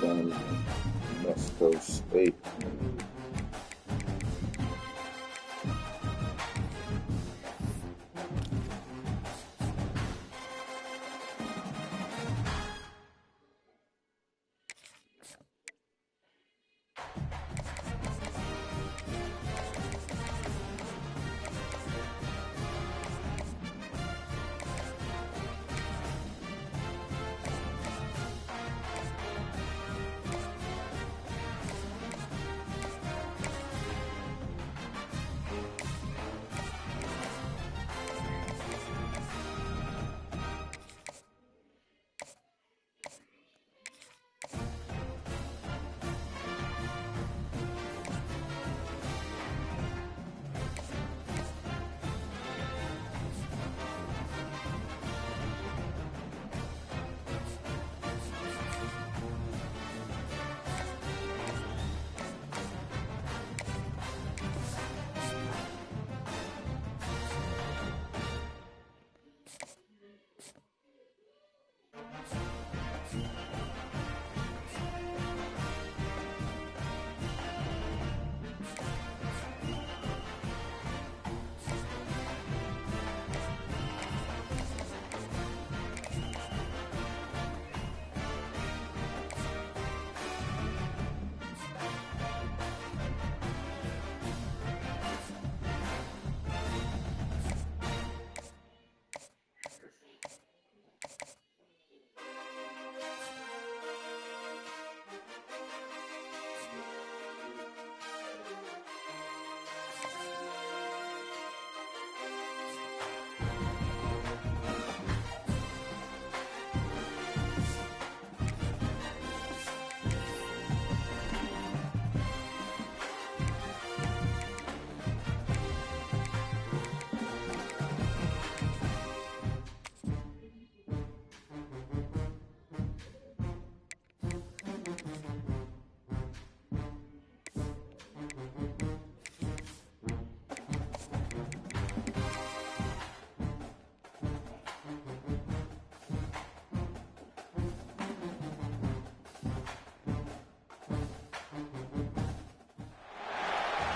Alabama, Mexico State.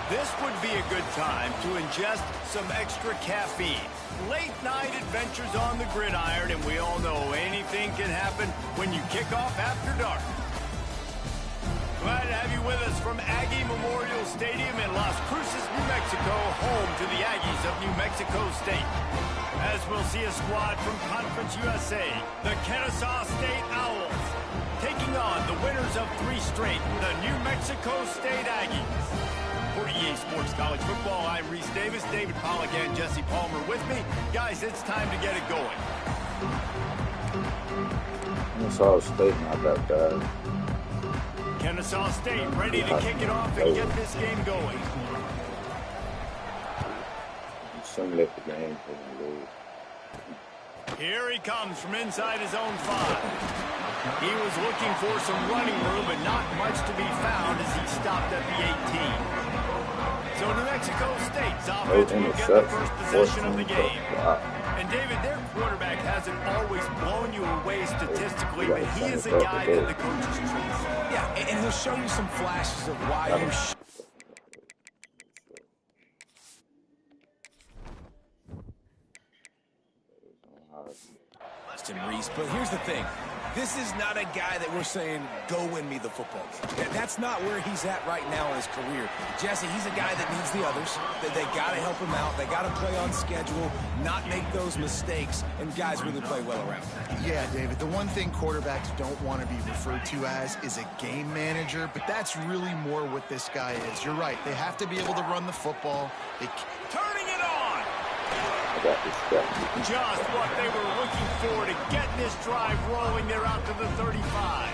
This would be a good time to ingest some extra caffeine. Late night adventures on the gridiron, and we all know anything can happen when you kick off after dark. Glad to have you with us from Aggie Memorial Stadium in Las Cruces, New Mexico, home to the Aggies of New Mexico State. As we'll see a squad from Conference USA, the Kennesaw State Owls, taking on the winners of 3 straight, the New Mexico State Aggies. For EA Sports College Football, I'm Reese Davis, David Pollack, and Jesse Palmer with me. Guys, it's time to get it going. Kennesaw State not that bad. Kennesaw State ready to kick it off and get this game going. Simulate the game for the league. Here he comes from inside his own 5. He was looking for some running room, but not much to be found as he stopped at the 18. So New Mexico State's offense will get the first possession of the game. And David, their quarterback hasn't always blown you away statistically, but he is a guy that the coaches trust. Yeah, and he'll show you some flashes of why you should. Reese, but here's the thing. This is not a guy that we're saying, go win me the football game. That's not where he's at right now in his career. Jesse, he's a guy that needs the others. They got to help him out. They got to play on schedule, not make those mistakes, and guys really play well around him. Yeah, David, the one thing quarterbacks don't want to be referred to as is a game manager, but that's really more what this guy is. You're right. They have to be able to run the football. Turning it on! Just what they were looking for to get this drive rolling. They're out to the 35.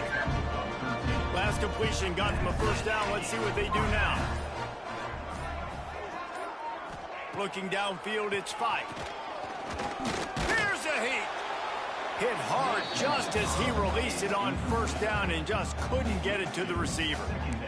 Last completion got them a first down. Let's see what they do now. Looking downfield, it's 5. Here's a heat. hit hard just as he released it on first down and just couldn't get it to the receiver.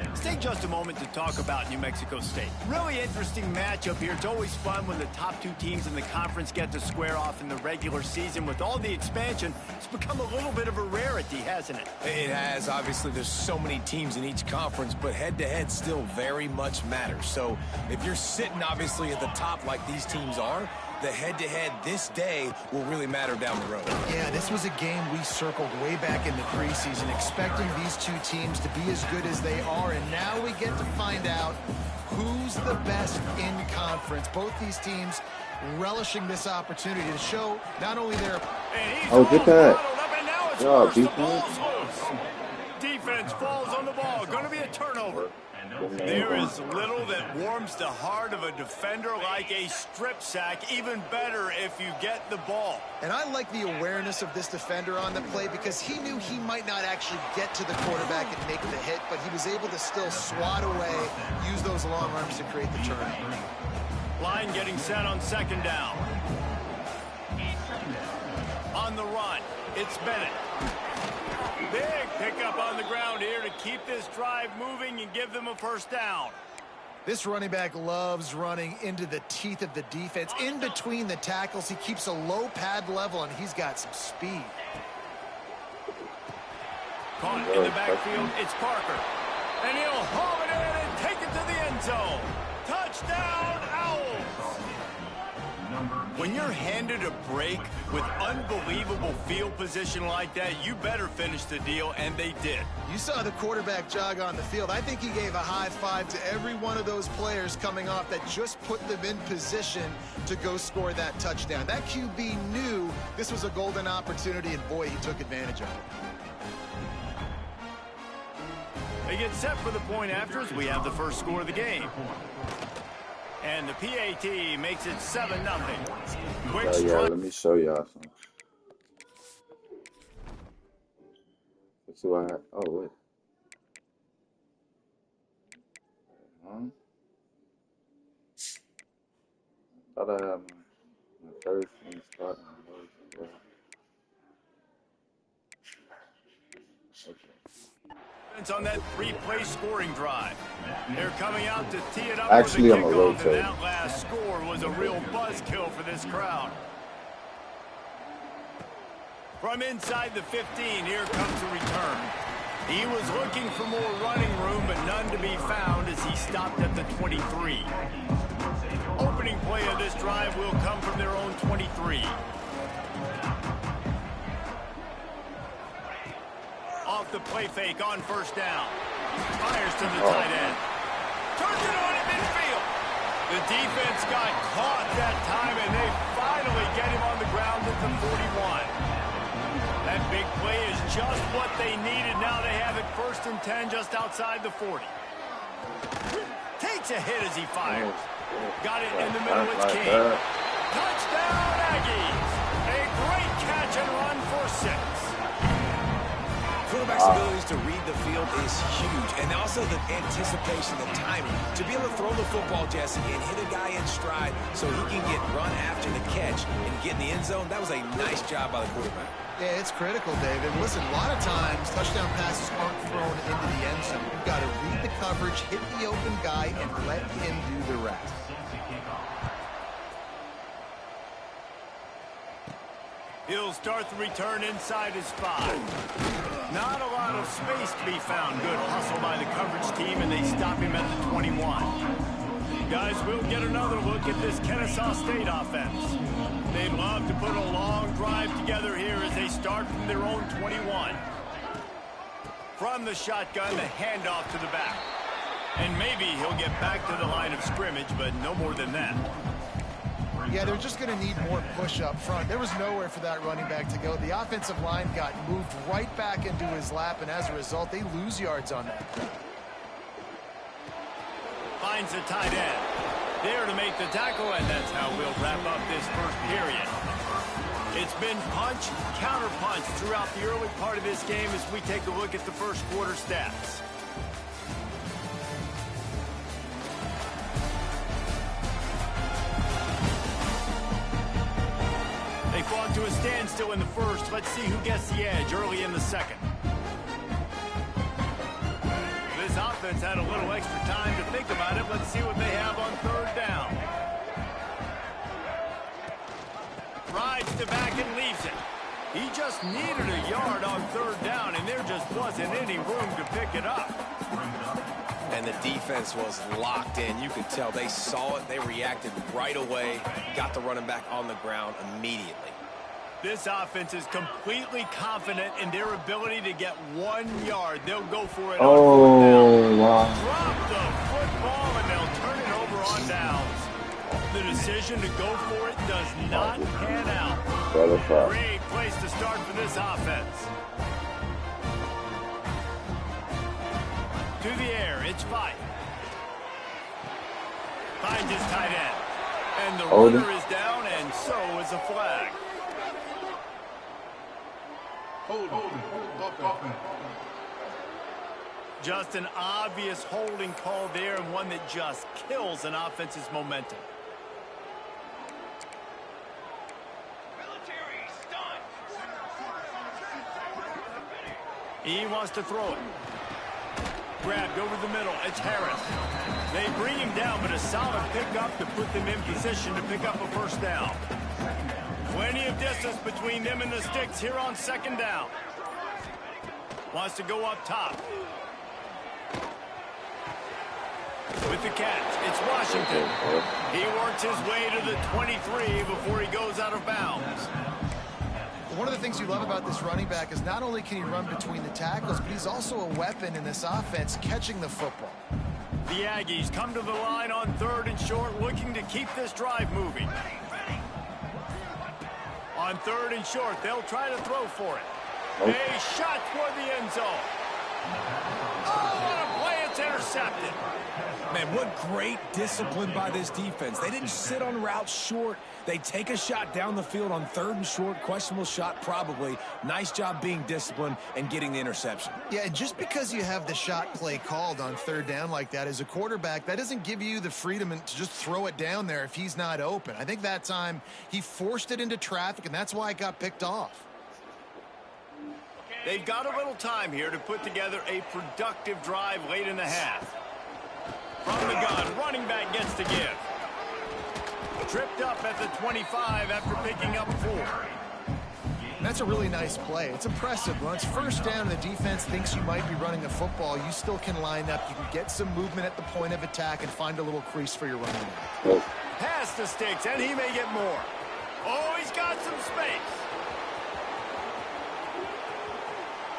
Let's take just a moment to talk about New Mexico State. Really interesting matchup here. It's always fun when the top two teams in the conference get to square off in the regular season. With all the expansion, it's become a little bit of a rarity, hasn't it? It has. Obviously, there's so many teams in each conference, but head-to-head still very much matters. So if you're sitting, obviously, at the top like these teams are, the head-to-head this day will really matter down the road. Yeah, this was a game we circled way back in the preseason, expecting these two teams to be as good as they are, and now we get to find out who's the best in conference. Both these teams relishing this opportunity to show not only their... Oh, get that. Yeah, defense falls on the ball. Going to be a turnover. There is little that warms the heart of a defender like a strip sack. Even better if you get the ball. And I like the awareness of this defender on the play because he knew he might not actually get to the quarterback and make the hit, but he was able to still swat away, use those long arms to create the turnover. Line getting set on second down. On the run, it's Bennett. Big pickup on the ground here to keep this drive moving and give them a first down. This running back loves running into the teeth of the defense. In between the tackles, he keeps a low pad level, and he's got some speed. Caught in the backfield, it's Parker. And he'll haul it in and take it to the end zone. Touchdown, Owls! When you're handed a break with unbelievable field position like that, you better finish the deal, and they did. You saw the quarterback jog on the field. I think he gave a high five to every one of those players coming off that just put them in position to go score that touchdown. That QB knew this was a golden opportunity, and boy, he took advantage of it. They get set for the point afters. We have the first score of the game. And the PAT makes it 7-0. Quick let me show y'all something. Let's see what I have. Oh, wait. Thought I had my first one spot. On that three-play scoring drive. They're coming out to tee it up. Actually, for the I'm a kickoff, rotator. and that last score was a real buzzkill for this crowd. From inside the 15, here comes the return. He was looking for more running room, but none to be found as he stopped at the 23. Opening play of this drive will come from their own 23. Off the play fake on first down. Fires to the tight end. Turns it on in midfield. The defense got caught that time, and they finally get him on the ground at the 41. That big play is just what they needed. Now they have it 1st and 10 just outside the 40. Takes a hit as he fires. Got it in the middle. It's King. Touchdown, Aggies. A great catch and run for 6. Quarterback's abilities to read the field is huge, and also the anticipation, the timing. To be able to throw the football, Jesse, and hit a guy in stride so he can get run after the catch and get in the end zone, that was a nice job by the quarterback. Yeah, it's critical, David. Listen, a lot of times touchdown passes aren't thrown into the end zone. You've got to read the coverage, hit the open guy, and let him do the rest. He'll start the return inside his 5. Not a lot of space to be found. Good hustle by the coverage team, and they stop him at the 21. Guys, we'll get another look at this Kennesaw State offense. They'd love to put a long drive together here as they start from their own 21. From the shotgun, the handoff to the back. And maybe he'll get back to the line of scrimmage, but no more than that. Yeah, they're just going to need more push up front. There was nowhere for that running back to go. The offensive line got moved right back into his lap, and as a result, they lose yards on that. Finds the tight end. There to make the tackle, and that's how we'll wrap up this first period. It's been punch, counter punch throughout the early part of this game as we take a look at the first quarter stats. They fought brought to a standstill in the first. Let's see who gets the edge early in the second. This offense had a little extra time to think about it. Let's see what they have on third down. Rides to back and leaves it. He just needed a yard on third down, and there just wasn't any room to pick it up. And the defense was locked in. You could tell they saw it. They reacted right away. Got the running back on the ground immediately. This offense is completely confident in their ability to get 1 yard. They'll go for it on fourth down. Wow. Drop the football, and they'll turn it over on downs. The decision to go for it does not pan out. Great place to start for this offense. To the air, it's Fife. Finds his tight end. And the runner is down, and so is a flag. Just an obvious holding call there, and one that just kills an offense's momentum. He wants to throw it. Grabbed over the middle. It's Harris. They bring him down, but a solid pickup to put them in position to pick up a first down. Plenty of distance between them and the sticks here on second down. Wants to go up top. With the catch, it's Washington. He works his way to the 23 before he goes out of bounds. One of the things you love about this running back is not only can he run between the tackles, but he's also a weapon in this offense catching the football. The Aggies come to the line on third and short, looking to keep this drive moving. On third and short, they'll try to throw for it. A shot toward the end zone. Oh, what a play. It's intercepted. Man, what great discipline by this defense. They didn't sit on routes short. They take a shot down the field on third and short. Questionable shot, probably. Nice job being disciplined and getting the interception. Yeah, and just because you have the shot play called on third down like that as a quarterback, that doesn't give you the freedom to just throw it down there if he's not open. I think that time he forced it into traffic, and that's why it got picked off. They've got a little time here to put together a productive drive late in the half. From the gun, running back gets to give. Tripped up at the 25 after picking up 4. That's a really nice play. It's impressive. When it's first down and the defense thinks you might be running a football, you still can line up. You can get some movement at the point of attack and find a little crease for your running back. Pass the sticks, and he may get more. Oh, he's got some space.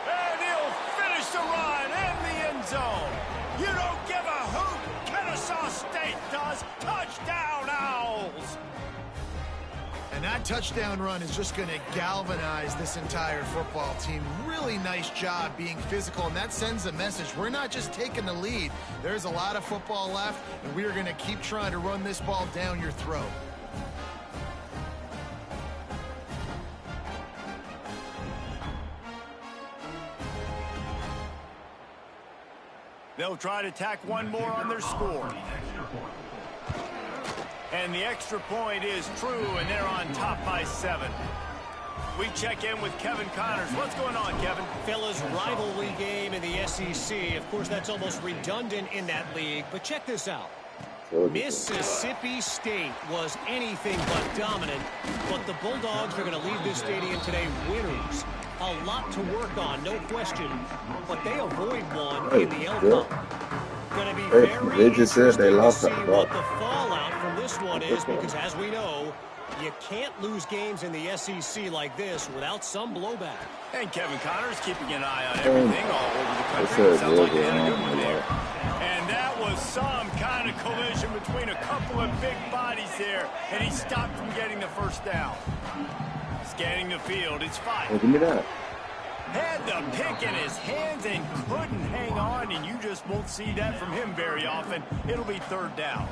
And he'll finish the run in the end zone. You don't give a hoot. Kennesaw State does. Touchdown, Owls. And that touchdown run is just going to galvanize this entire football team. Really nice job being physical, and that sends a message. We're not just taking the lead. There's a lot of football left, and we are going to keep trying to run this ball down your throat. They'll try to tack one more on their score. And the extra point is true, and they're on top by 7. We check in with Kevin Connors. What's going on, Kevin? Fellas, rivalry game in the SEC. Of course, that's almost redundant in that league, but check this out. Mississippi State was anything but dominant, but the Bulldogs are going to leave this stadium today winners. A lot to work on, no question, but they avoid one in the L Cup. Going to be very interesting to see what the fallout from this one is, because as we know, you can't lose games in the SEC like this without some blowback. And Kevin Connors keeping an eye on everything all over the country. Sounds like they had a good one there. And that was some kind of collision between a couple of big bodies there, and he stopped from getting the first down. Scanning the field, it's 5. Hey, give me that. Had the pick in his hands and couldn't hang on, and you just won't see that from him very often. It'll be third down.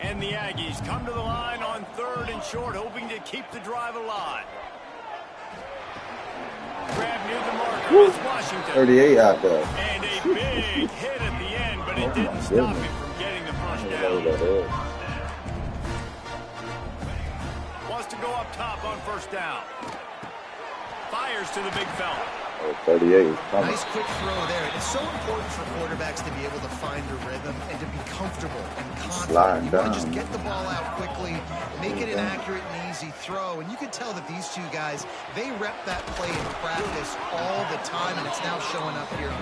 And the Aggies come to the line on third and short, hoping to keep the drive alive. Grab near the marker is Washington. 38 out there. And a big hit at the end, but it didn't stop him from getting the first down. Wants to go up top on first down. fires to the big fella. 38 is coming. Nice quick throw there. It's so important for quarterbacks to be able to find a rhythm and to be comfortable and confident. You want to just get the ball out quickly, make it an accurate and easy throw. And you can tell that these two guys, they rep that play in practice all the time, and it's now showing up here.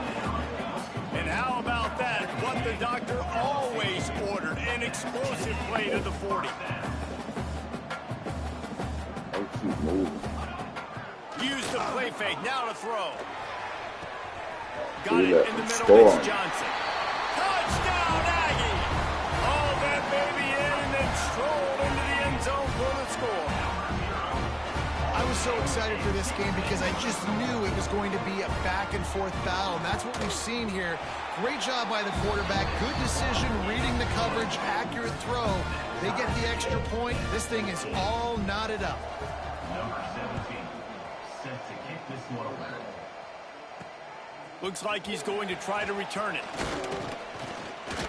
And how about that? What the doctor always ordered, an explosive play to the 40. They keep moving. Use the play fake, now to throw. Got it in the middle, it's Johnson. Touchdown, Aggie! All that baby in and then strolled into the end zone for the score. I was so excited for this game because I just knew it was going to be a back-and-forth battle, and that's what we've seen here. Great job by the quarterback, good decision, reading the coverage, accurate throw. They get the extra point. This thing is all knotted up. Looks like he's going to try to return it.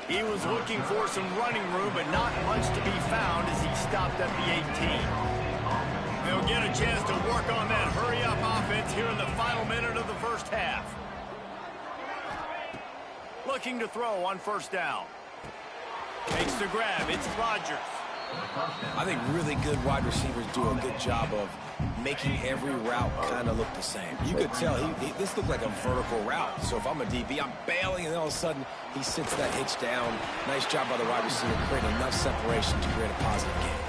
He was looking for some running room, but not much to be found as he stopped at the 18. They'll get a chance to work on that hurry-up offense here in the final minute of the first half. Looking to throw on first down. Makes the grab. It's Rodgers. I think really good wide receivers do a good job of making every route kind of look the same. You could tell this looked like a vertical route. So if I'm a DB, I'm bailing, and then all of a sudden he sits that hitch down. Nice job by the wide receiver, creating enough separation to create a positive game.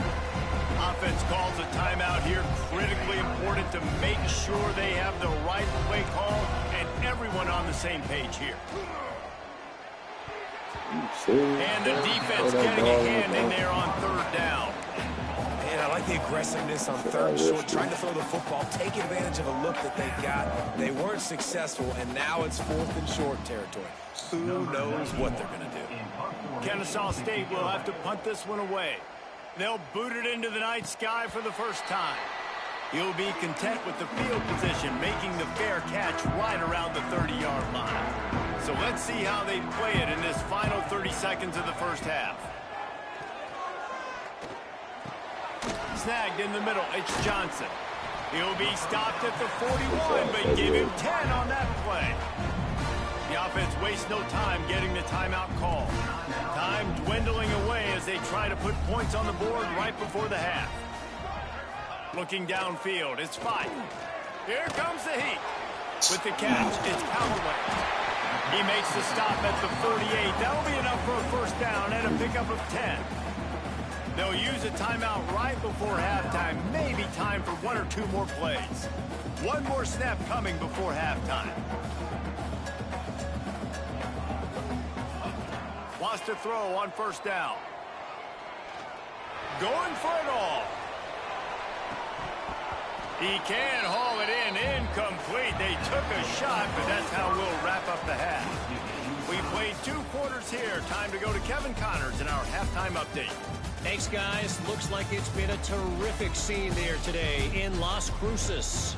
Offense calls a timeout here. Critically important to make sure they have the right play call and everyone on the same page here. And the defense getting a hand in there on third down. And I like the aggressiveness on third and short, trying to throw the football, take advantage of a look that they got. They weren't successful, and now it's fourth and short territory. Who knows what they're going to do? Kennesaw State will have to punt this one away. They'll boot it into the night sky for the first time. He'll be content with the field position, making the fair catch right around the 30-yard line. So let's see how they play it in this final 30 seconds of the first half. Snagged in the middle, it's Johnson. He'll be stopped at the 41, but give him 10 on that play. The offense wastes no time getting the timeout call. Time dwindling away as they try to put points on the board right before the half. Looking downfield, it's Fife. Here comes the heat. With the catch, it's Callaway. He makes the stop at the 48. That'll be enough for a first down and a pickup of 10. They'll use a timeout right before halftime. Maybe time for one or two more plays. One more snap coming before halftime. Wants to throw on first down. Going for it all. He can haul it in. Incomplete. They took a shot, but that's how we'll wrap up the half. We played 2 quarters here. Time to go to Kevin Connors in our halftime update. Thanks, guys. Looks like it's been a terrific scene there today in Las Cruces.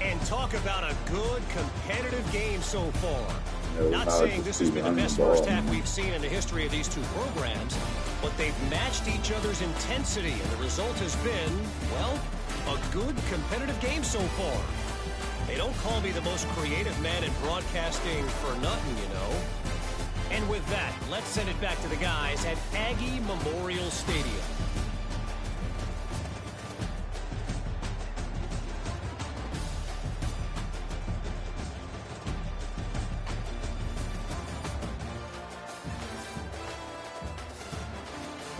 And talk about a good competitive game so far. Not saying this has been the best first half we've seen in the history of these two programs, but they've matched each other's intensity, and the result has been, well, a good competitive game so far. They don't call me the most creative man in broadcasting for nothing, you know. And with that, let's send it back to the guys at Aggie Memorial Stadium.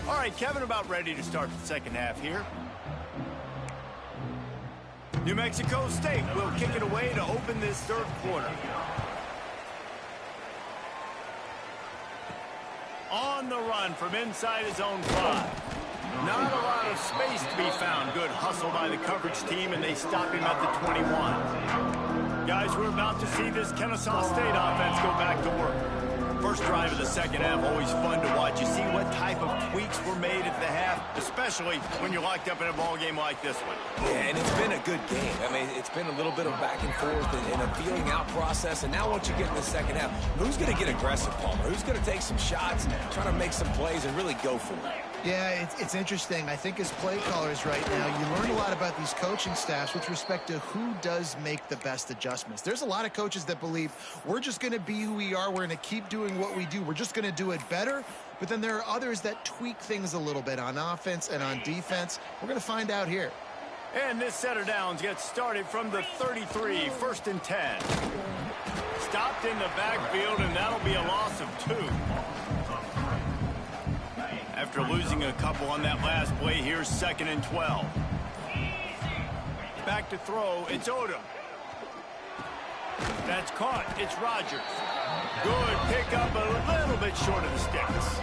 All right, Kevin, about ready to start the second half here. New Mexico State will kick it away to open this third quarter. On the run from inside his own 5. Not a lot of space to be found. Good hustle by the coverage team, and they stop him at the 21. Guys, we're about to see this Kennesaw State offense go back to work. First drive of the second half, always fun to watch. You see what type of tweaks were made at the half, especially when you're locked up in a ball game like this one. Yeah, and it's been a good game. I mean, it's been a little bit of back and forth and a feeling out process. And now once you get in the second half, who's going to get aggressive, Palmer? Who's going to take some shots, try to make some plays, and really go for it? Yeah, it's interesting. I think as play callers right now, you learn a lot about these coaching staffs with respect to who does make the best adjustments. There's a lot of coaches that believe we're just going to be who we are. We're going to keep doing what we do. We're just going to do it better. But then there are others that tweak things a little bit on offense and on defense. We're going to find out here. And this set of downs gets started from the 33, 1st and 10. Stopped in the backfield, and that'll be a loss of 2. After losing a couple on that last play, here's 2nd and 12. Back to throw, it's Odom. That's caught, it's Rodgers. Good pickup, a little bit short of the sticks.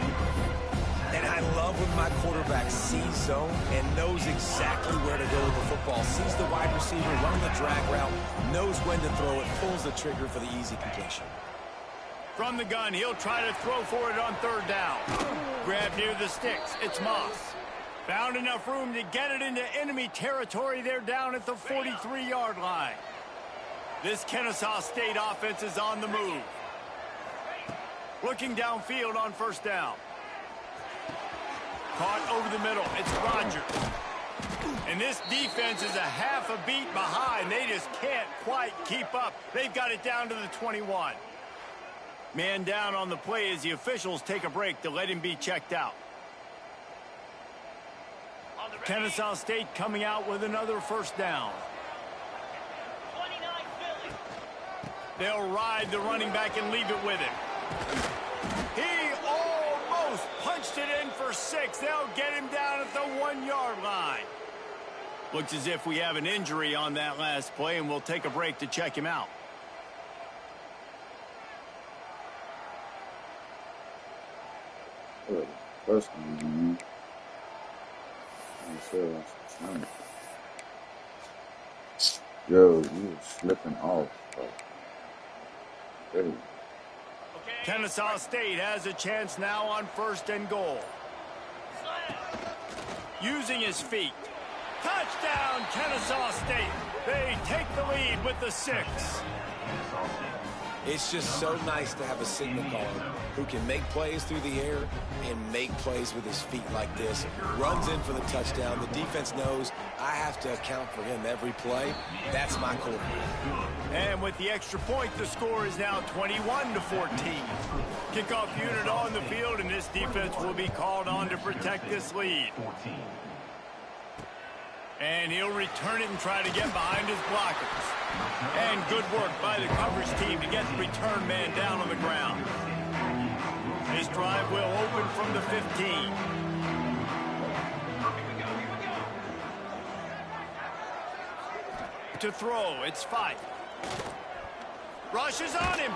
And I love when my quarterback sees zone and knows exactly where to go with the football. Sees the wide receiver running the drag route, knows when to throw it, pulls the trigger for the easy completion. From the gun, he'll try to throw for it on 3rd down. Grab near the sticks, it's Moss. Found enough room to get it into enemy territory. They're down at the 43-yard line. This Kennesaw State offense is on the move. Looking downfield on 1st down. Caught over the middle, it's Rodgers. And this defense is a half a beat behind. They just can't quite keep up. They've got it down to the 21. Man down on the play as the officials take a break to let him be checked out. Kennesaw State coming out with another 1st down. They'll ride the running back and leave it with him. He almost punched it in for 6. They'll get him down at the 1-yard line. Looks as if we have an injury on that last play, and we'll take a break to check him out. First one, yo, you slipping off. Hey. Kennesaw State has a chance now on 1st and goal. Using his feet. Touchdown, Kennesaw State. They take the lead with the 6. It's just so nice to have a signal caller who can make plays through the air and make plays with his feet like this. Runs in for the touchdown. The defense knows I have to account for him every play. That's my quarterback. And with the extra point, the score is now 21-14. Kickoff unit on the field, and this defense will be called on to protect this lead. And he'll return it and try to get behind his blockers. And good work by the coverage team to get the return man down on the ground. This drive will open from the 15. To throw, it's Fife. Rushes on him.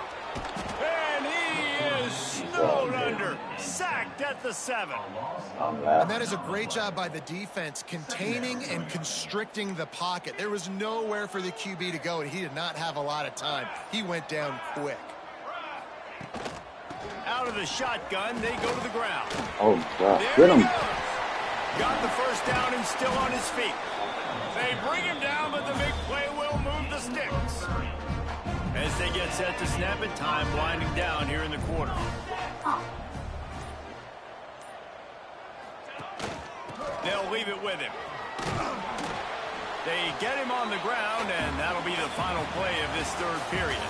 And he is snowed under. Sacked at the 7. And that is a great job by the defense, containing and constricting the pocket. There was nowhere for the QB to go, and he did not have a lot of time. He went down quick. Out of the shotgun, they go to the ground. Oh, God. There Get him. Got the 1st down and still on his feet. They bring him down, but the big play will move the sticks. As they get set to snap it, time winding down here in the quarter. They'll leave it with him. They get him on the ground, and that'll be the final play of this 3rd period.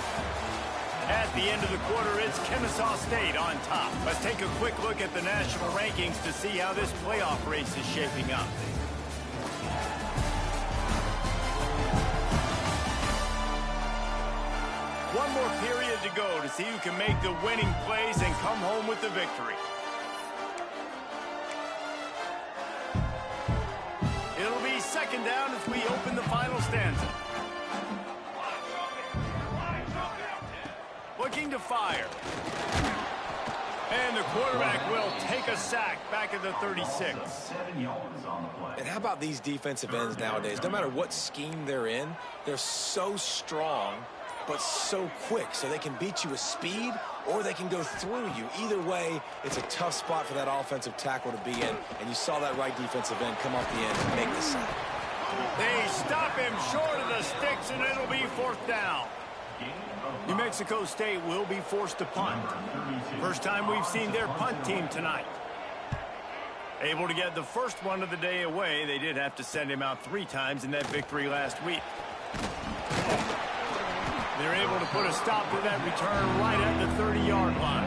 At the end of the quarter, it's Kennesaw State on top. Let's take a quick look at the national rankings to see how this playoff race is shaping up. One more period to go to see who can make the winning plays and come home with the victory. It'll be 2nd down as we open the final stanza. Looking to fire. And the quarterback will take a sack back at the 36. And how about these defensive ends nowadays? No matter what scheme they're in, they're so strong but so quick, so they can beat you with speed or they can go through you. Either way, it's a tough spot for that offensive tackle to be in, and you saw that right defensive end come off the end and make the sack. They stop him short of the sticks, and it'll be 4th down. New Mexico State will be forced to punt. First time we've seen their punt team tonight. Able to get the first one of the day away. They did have to send him out 3 times in that victory last week. They're able to put a stop to that return right at the 30-yard line.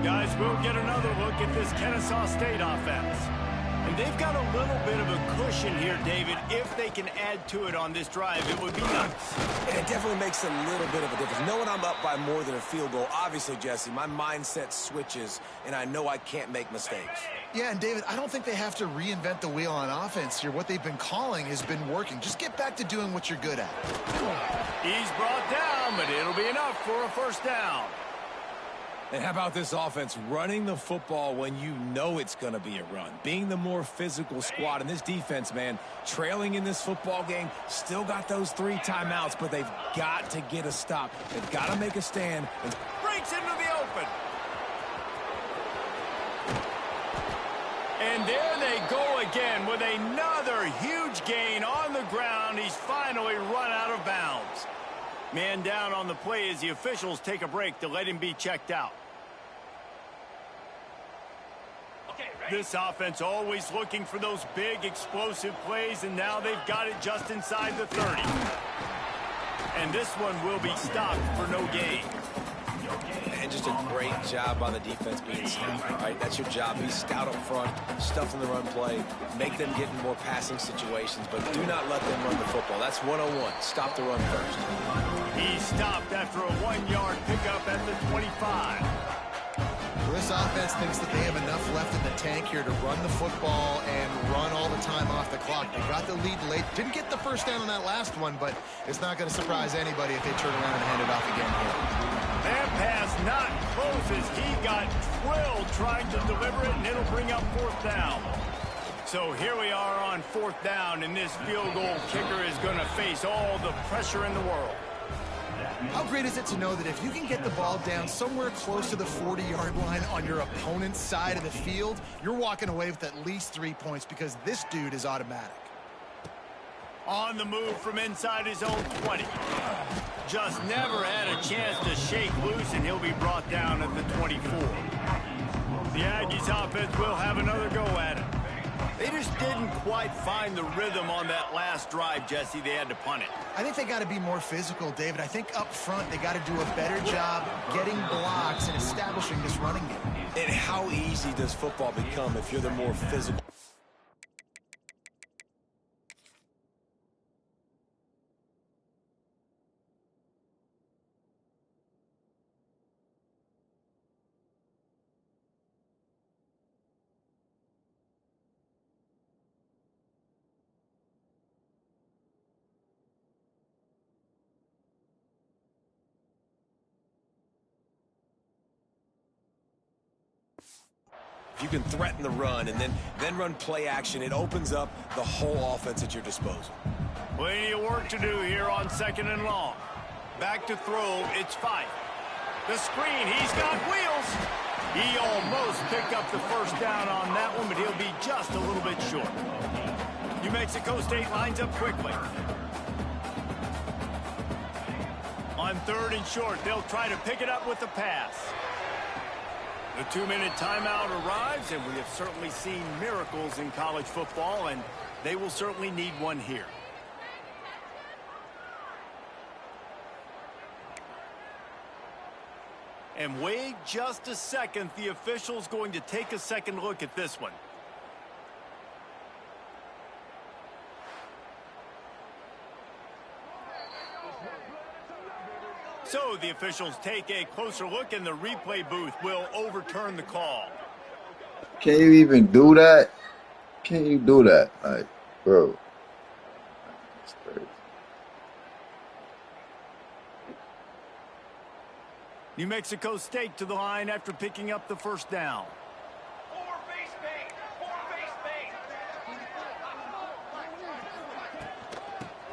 Guys, we'll get another look at this Kennesaw State offense. And they've got a little bit of a cushion here, David. If they can add to it on this drive, it would be nice. And it definitely makes a little bit of a difference. Knowing I'm up by more than a field goal, obviously, Jesse, my mindset switches, and I know I can't make mistakes. Yeah, and David, I don't think they have to reinvent the wheel on offense here. What they've been calling has been working. Just get back to doing what you're good at. He's brought down, but it'll be enough for a first down. And how about this offense running the football when you know it's going to be a run? Being the more physical squad. And this defense, man, trailing in this football game, still got those 3 timeouts, but they've got to get a stop. They've got to make a stand. And breaks into the open. And there they go again with another huge gain on the ground. He's finally run out of bounds. Man down on the play as the officials take a break to let him be checked out. This offense always looking for those big explosive plays, and now they've got it just inside the 30. And this one will be stopped for no gain. And just a great job by the defense being stout, right? That's your job. Be stout up front, stuff in the run play, make them get in more passing situations, but do not let them run the football. That's 101. Stop the run first. He stopped after a 1-yard pickup at the 25. Well, this offense thinks that they have enough left in the tank here to run the football and run all the time off the clock. They got the lead late. Didn't get the first down on that last one, but it's not going to surprise anybody if they turn around and hand it off again here. That pass not close as he got drilled trying to deliver it, and it'll bring up 4th down. So here we are on 4th down, and this field goal kicker is going to face all the pressure in the world. How great is it to know that if you can get the ball down somewhere close to the 40-yard line on your opponent's side of the field, you're walking away with at least 3 points because this dude is automatic. On the move from inside his own 20. Just never had a chance to shake loose, and he'll be brought down at the 24. The Aggies offense will have another go at it. They just didn't quite find the rhythm on that last drive, Jesse. They had to punt it. I think they got to be more physical, David. I think up front they got to do a better job getting blocks and establishing this running game. And how easy does football become if you're the more physical? If you can threaten the run and then run play action, it opens up the whole offense at your disposal. Plenty of work to do here on 2nd and long. Back to throw, it's Fife. The screen, he's got wheels. He almost picked up the first down on that one, but he'll be just a little bit short. New Mexico State lines up quickly. On 3rd and short, they'll try to pick it up with the pass. The 2-minute timeout arrives, and we have certainly seen miracles in college football, and they will certainly need one here. And wait just a second. The official's going to take a second look at this one. So the officials take a closer look, and the replay booth will overturn the call. Can you even do that? Can you do that? Like, bro. That's crazy. New Mexico State to the line after picking up the first down.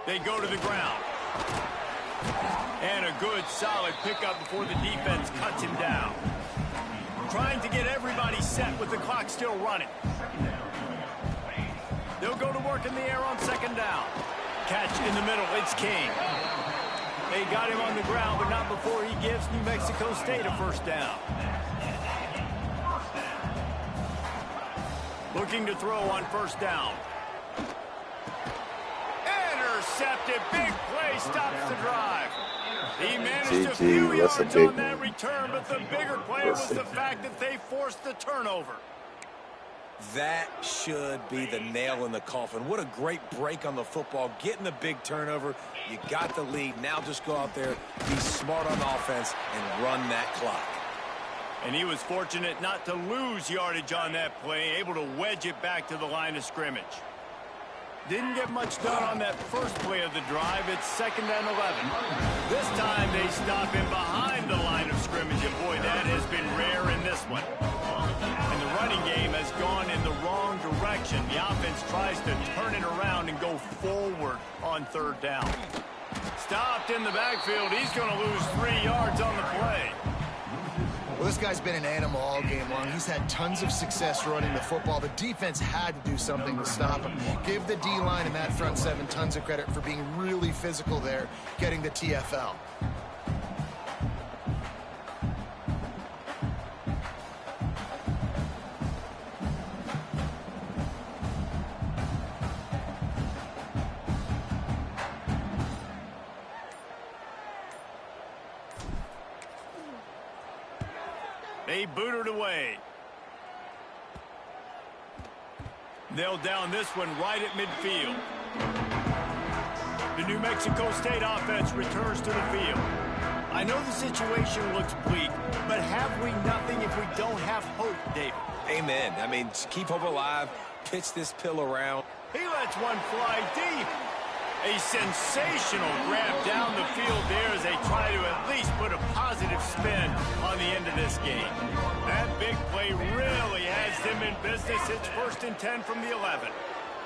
They go to the ground. And a good, solid pickup before the defense cuts him down. Trying to get everybody set with the clock still running. They'll go to work in the air on 2nd down. Catch in the middle, it's King. They got him on the ground, but not before he gives New Mexico State a first down. Looking to throw on first down. Intercepted. Big play stops the drive. He managed a few yards on that return, but the bigger play was the fact that they forced the turnover. That should be the nail in the coffin. What a great break on the football. Getting the big turnover. You got the lead. Now just go out there, be smart on offense, and run that clock. And he was fortunate not to lose yardage on that play, able to wedge it back to the line of scrimmage. Didn't get much done on that first play of the drive. It's 2nd and 11. This time they stop him behind the line of scrimmage, and boy, that has been rare in this one. And the running game has gone in the wrong direction. The offense tries to turn it around and go forward on 3rd down. Stopped in the backfield. He's going to lose 3 yards on the play. Well, this guy's been an animal all game long. He's had tons of success running the football. The defense had to do something to stop him. Give the D-line and that front 7 tons of credit for being really physical there, getting the TFL. They booted away. They'll down this one right at midfield. The New Mexico State offense returns to the field. I know the situation looks bleak, but have we nothing if we don't have hope, David? Amen. I mean, keep hope alive, pitch this pill around. He lets one fly deep. A sensational grab down the field there as they try to at least put a positive spin on the end of this game. That big play really has them in business. It's 1st and 10 from the 11.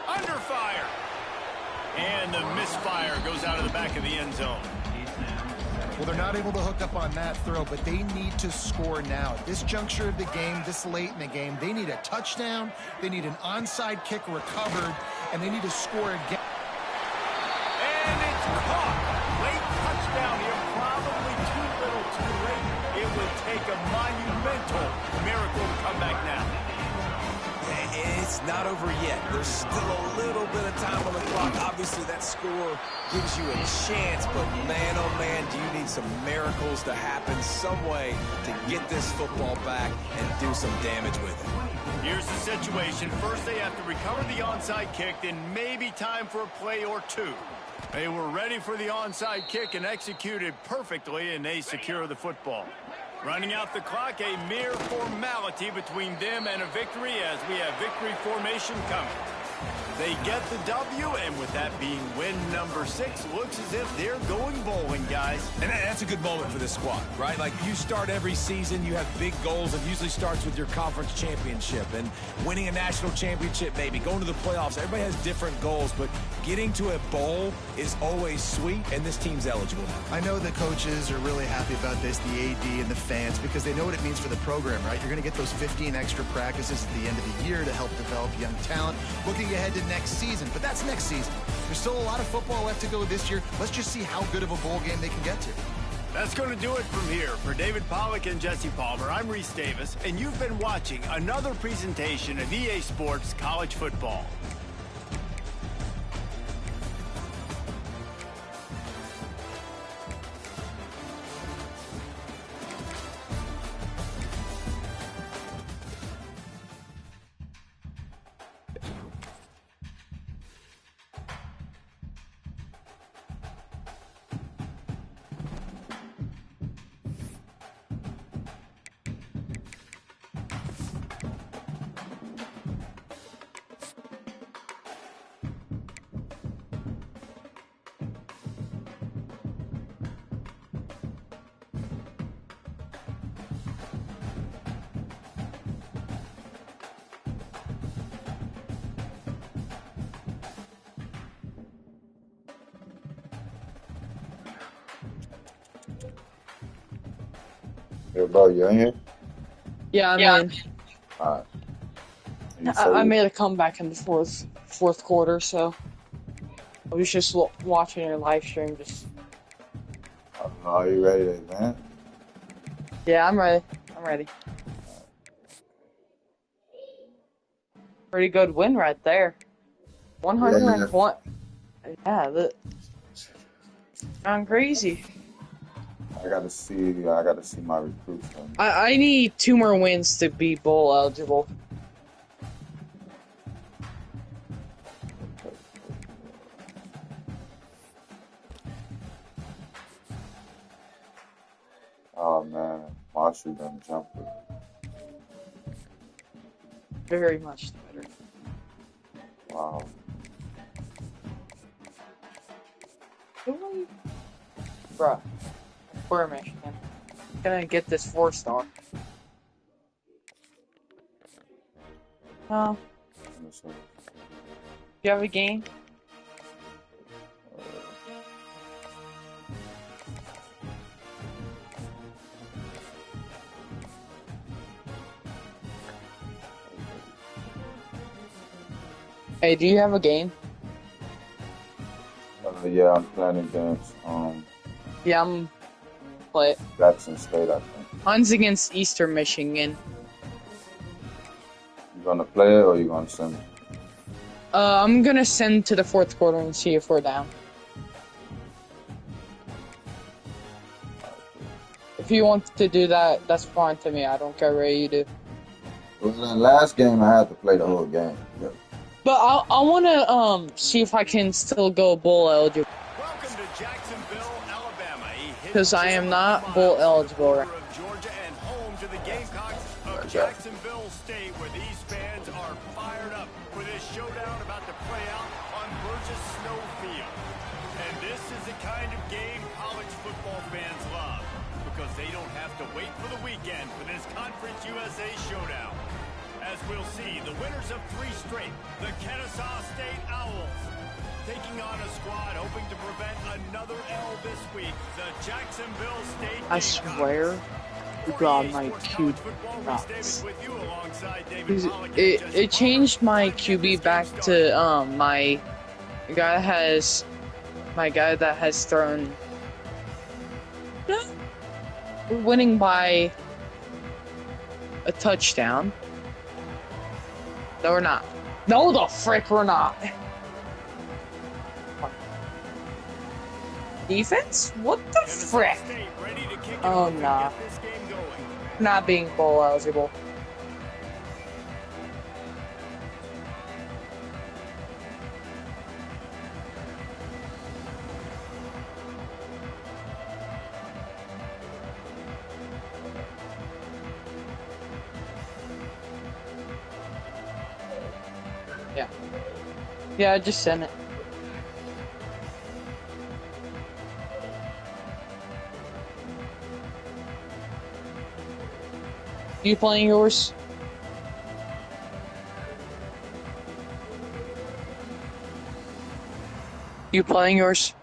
Under fire. And the misfire goes out of the back of the end zone. Well, they're not able to hook up on that throw, but they need to score now. At this juncture of the game, this late in the game, they need a touchdown, they need an onside kick recovered, and they need to score again. And it's caught. Late touchdown here, probably too little too late. It would take a monumental miracle to come back now. It's not over yet. There's still a little bit of time on the clock. Obviously, that score gives you a chance, but man, oh man, do you need some miracles to happen some way to get this football back and do some damage with it. Here's the situation. First, they have to recover the onside kick, then maybe time for a play or two. They were ready for the onside kick and executed perfectly, and they secure the football. Running out the clock, a mere formality between them and a victory as we have victory formation coming. They get the W, and with that being win number 6, looks as if they're going bowling, guys. And that's a good moment for this squad, right? Like, you start every season, you have big goals. It usually starts with your conference championship and winning a national championship, maybe going to the playoffs. Everybody has different goals, but getting to a bowl is always sweet, and this team's eligible now. I know the coaches are really happy about this, the AD and the fans, because they know what it means for the program, right? You're going to get those 15 extra practices at the end of the year to help develop young talent. Looking ahead to next season, but that's next season. There's still a lot of football left to go this year. Let's just see how good of a bowl game they can get to. That's going to do it from here. For David Pollack and Jesse Palmer, I'm Reese Davis, and you've been watching another presentation of EA Sports College Football. Hey, bro, you in here? Yeah, I'm in. Alright. I made a comeback in the fourth quarter, so I was just watching your live stream. Are you ready, man? Yeah, I'm ready. I'm ready. Pretty good win right there. 101. Yeah, that sound crazy. I gotta see my recruits. I need 2 more wins to be bowl eligible. Oh man, Marshall done jumped it. Very much better. Wow. Bruh. We're Michigan. Gonna get this 4-star. Oh. You have a game? Hey, do you have a game? Yeah, I'm playing against Yeah, I'm play. Jackson State, I think. Mine's against Eastern Michigan. You gonna play it or you gonna send it? I'm gonna send to the 4th quarter and see if we're down. If you want to do that, that's fine to me. I don't care what you do. Well, the last game I had to play the whole game. Yeah. But I wanna see if I can still go bowl eligible. Welcome to Jacksonville, Alabama. Because I am not bowl eligible. Of Georgia and home to the Gamecocks of Jacksonville State, where these fans are fired up for this showdown about to play out on Burgess Snow Field. And this is the kind of game college football fans love, because they don't have to wait for the weekend for this Conference USA showdown. As we'll see, the winners of 3 straight, the Kennesaw State Owls, taking on a squad hoping to prevent another L this week, the Jacksonville State I Gamecocks. swear to God, my QB nuts. It changed my QB back to my guy that has thrown winning by a touchdown. No, we're not. No, the frick, we're not. Defense? What the frick? Oh, nah. Not being bowl eligible. Yeah. Yeah, I just sent it. You playing yours? You playing yours?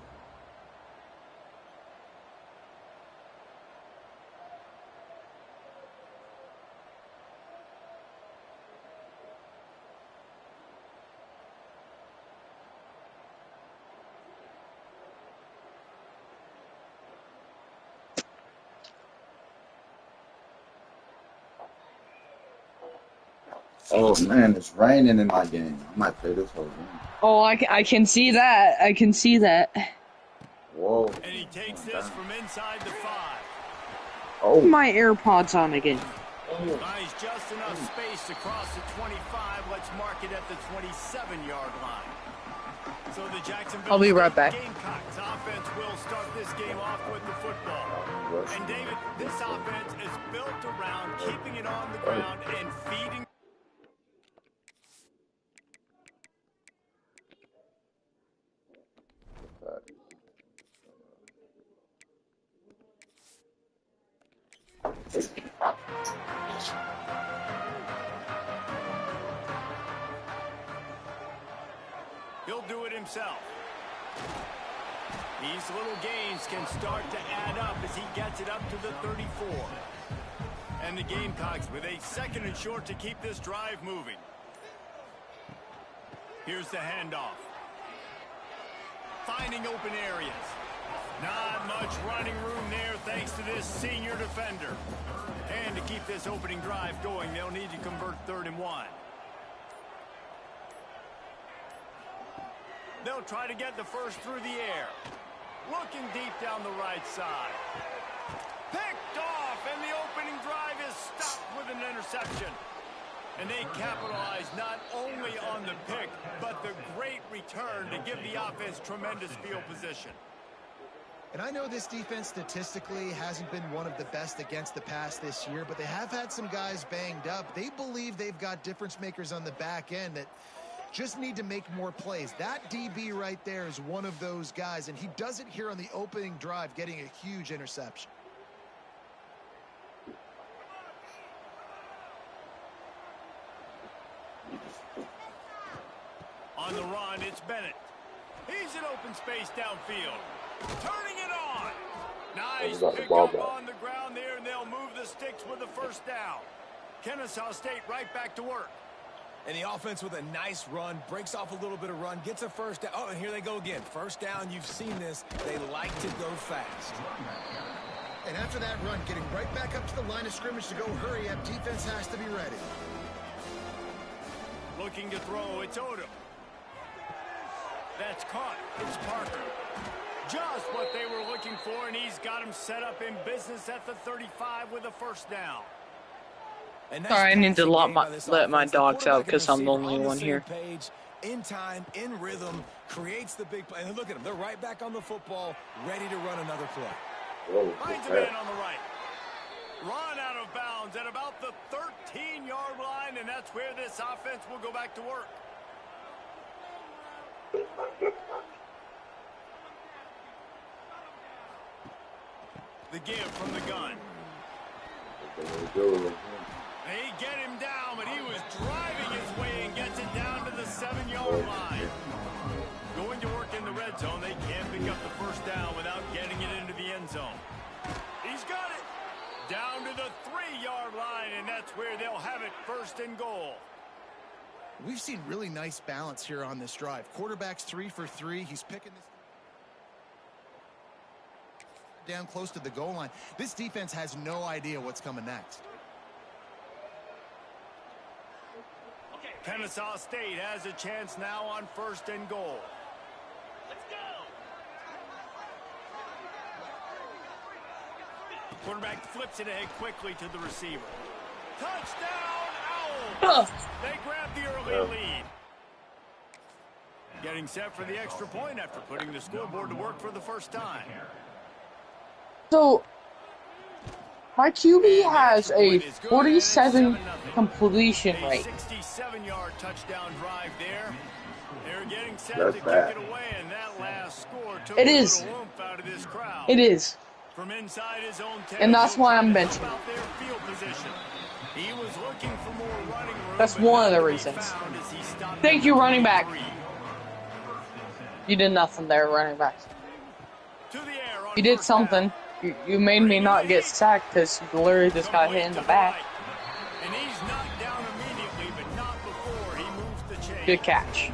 Oh man, it's raining in my game. I might play this whole game. Oh, I can see that. I can see that. Whoa. And he takes this from inside the 5. Oh. My AirPods on again. Nice, just enough space to cross the 25. Let's mark it at the 27-yard line. So the Jacksonville I'll be right back. Gamecocks offense will start this game off with the football. And David, this offense is built around keeping it on the ground and feeding. He'll do it himself. These little gains can start to add up as he gets it up to the 34. And the Gamecocks with a 2nd and short to keep this drive moving. Here's the handoff. Finding open areas. Not much running room there thanks to this senior defender. And to keep this opening drive going, they'll need to convert 3rd and 1. try to get the first through the air. Looking deep down the right side. Picked off, and the opening drive is stopped with an interception. And they capitalize not only on the pick, but the great return to give the offense tremendous field position. And I know this defense statistically hasn't been one of the best against the pass this year, but they have had some guys banged up. They believe they've got difference makers on the back end that just need to make more plays. That DB right there is one of those guys, and he does it here on the opening drive, getting a huge interception. On the run, it's Bennett. He's in open space downfield. Turning it on. Nice pick up on the ground there, and they'll move the sticks with the first down. Kennesaw State right back to work. And the offense with a nice run, breaks off a little bit of run, gets a first down. Oh, and here they go again. First down, you've seen this. They like to go fast. And after that run, getting right back up to the line of scrimmage to go hurry up, defense has to be ready. Looking to throw, it's Odom. That's caught. It's Parker. Just what they were looking for, and he's got him set up in business at the 35 with a first down. Sorry, I need to let my dogs out because I'm the only one here. In time, in rhythm, creates the big play. And look at them. They're right back on the football, ready to run another play. Finds a man on the right. Run out of bounds at about the 13-yard line, and that's where this offense will go back to work. The give from the gun. They get him down, but he was driving his way and gets it down to the 7-yard line. Going to work in the red zone, they can't pick up the first down without getting it into the end zone. He's got it. Down to the 3-yard line, and that's where they'll have it, first and goal. We've seen really nice balance here on this drive. Quarterback's 3 for 3. He's picking this down close to the goal line. This defense has no idea what's coming next. Kennesaw State has a chance now on first and goal. Let's go. Quarterback flips it ahead quickly to the receiver. Touchdown, Owls! They grab the early lead. Getting set for the extra point after putting the scoreboard to work for the first time. So, my QB has a 47 completion rate. 67-yard touchdown drive there. They're getting set to kick it away, and that last score took a little oomph out of this crowd. It is. From inside his own 10, and that's why I'm benching. Their field position. He was looking for more running room. That's one of the reasons. Thank you, running back. You did nothing there, running back. You did something. You made me not get sacked because you literally just got hit in the back. And he's knocked down immediately, but not before he moves the chain. Good catch.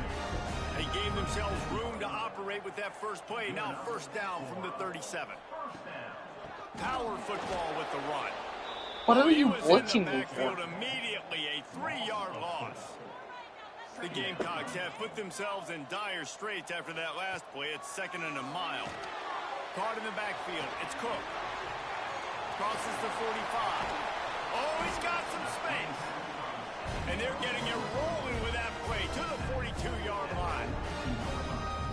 They gave themselves room to operate with that first play. Now first down from the 37. Power football with the run. What are you blitzing me for? Immediately a 3-yard loss. The Gamecocks have put themselves in dire straits after that last play. It's 2nd and a mile. Caught in the backfield. It's Cook. Crosses the 45. Oh, he's got some space. And they're getting it rolling with that play to the 42-yard line.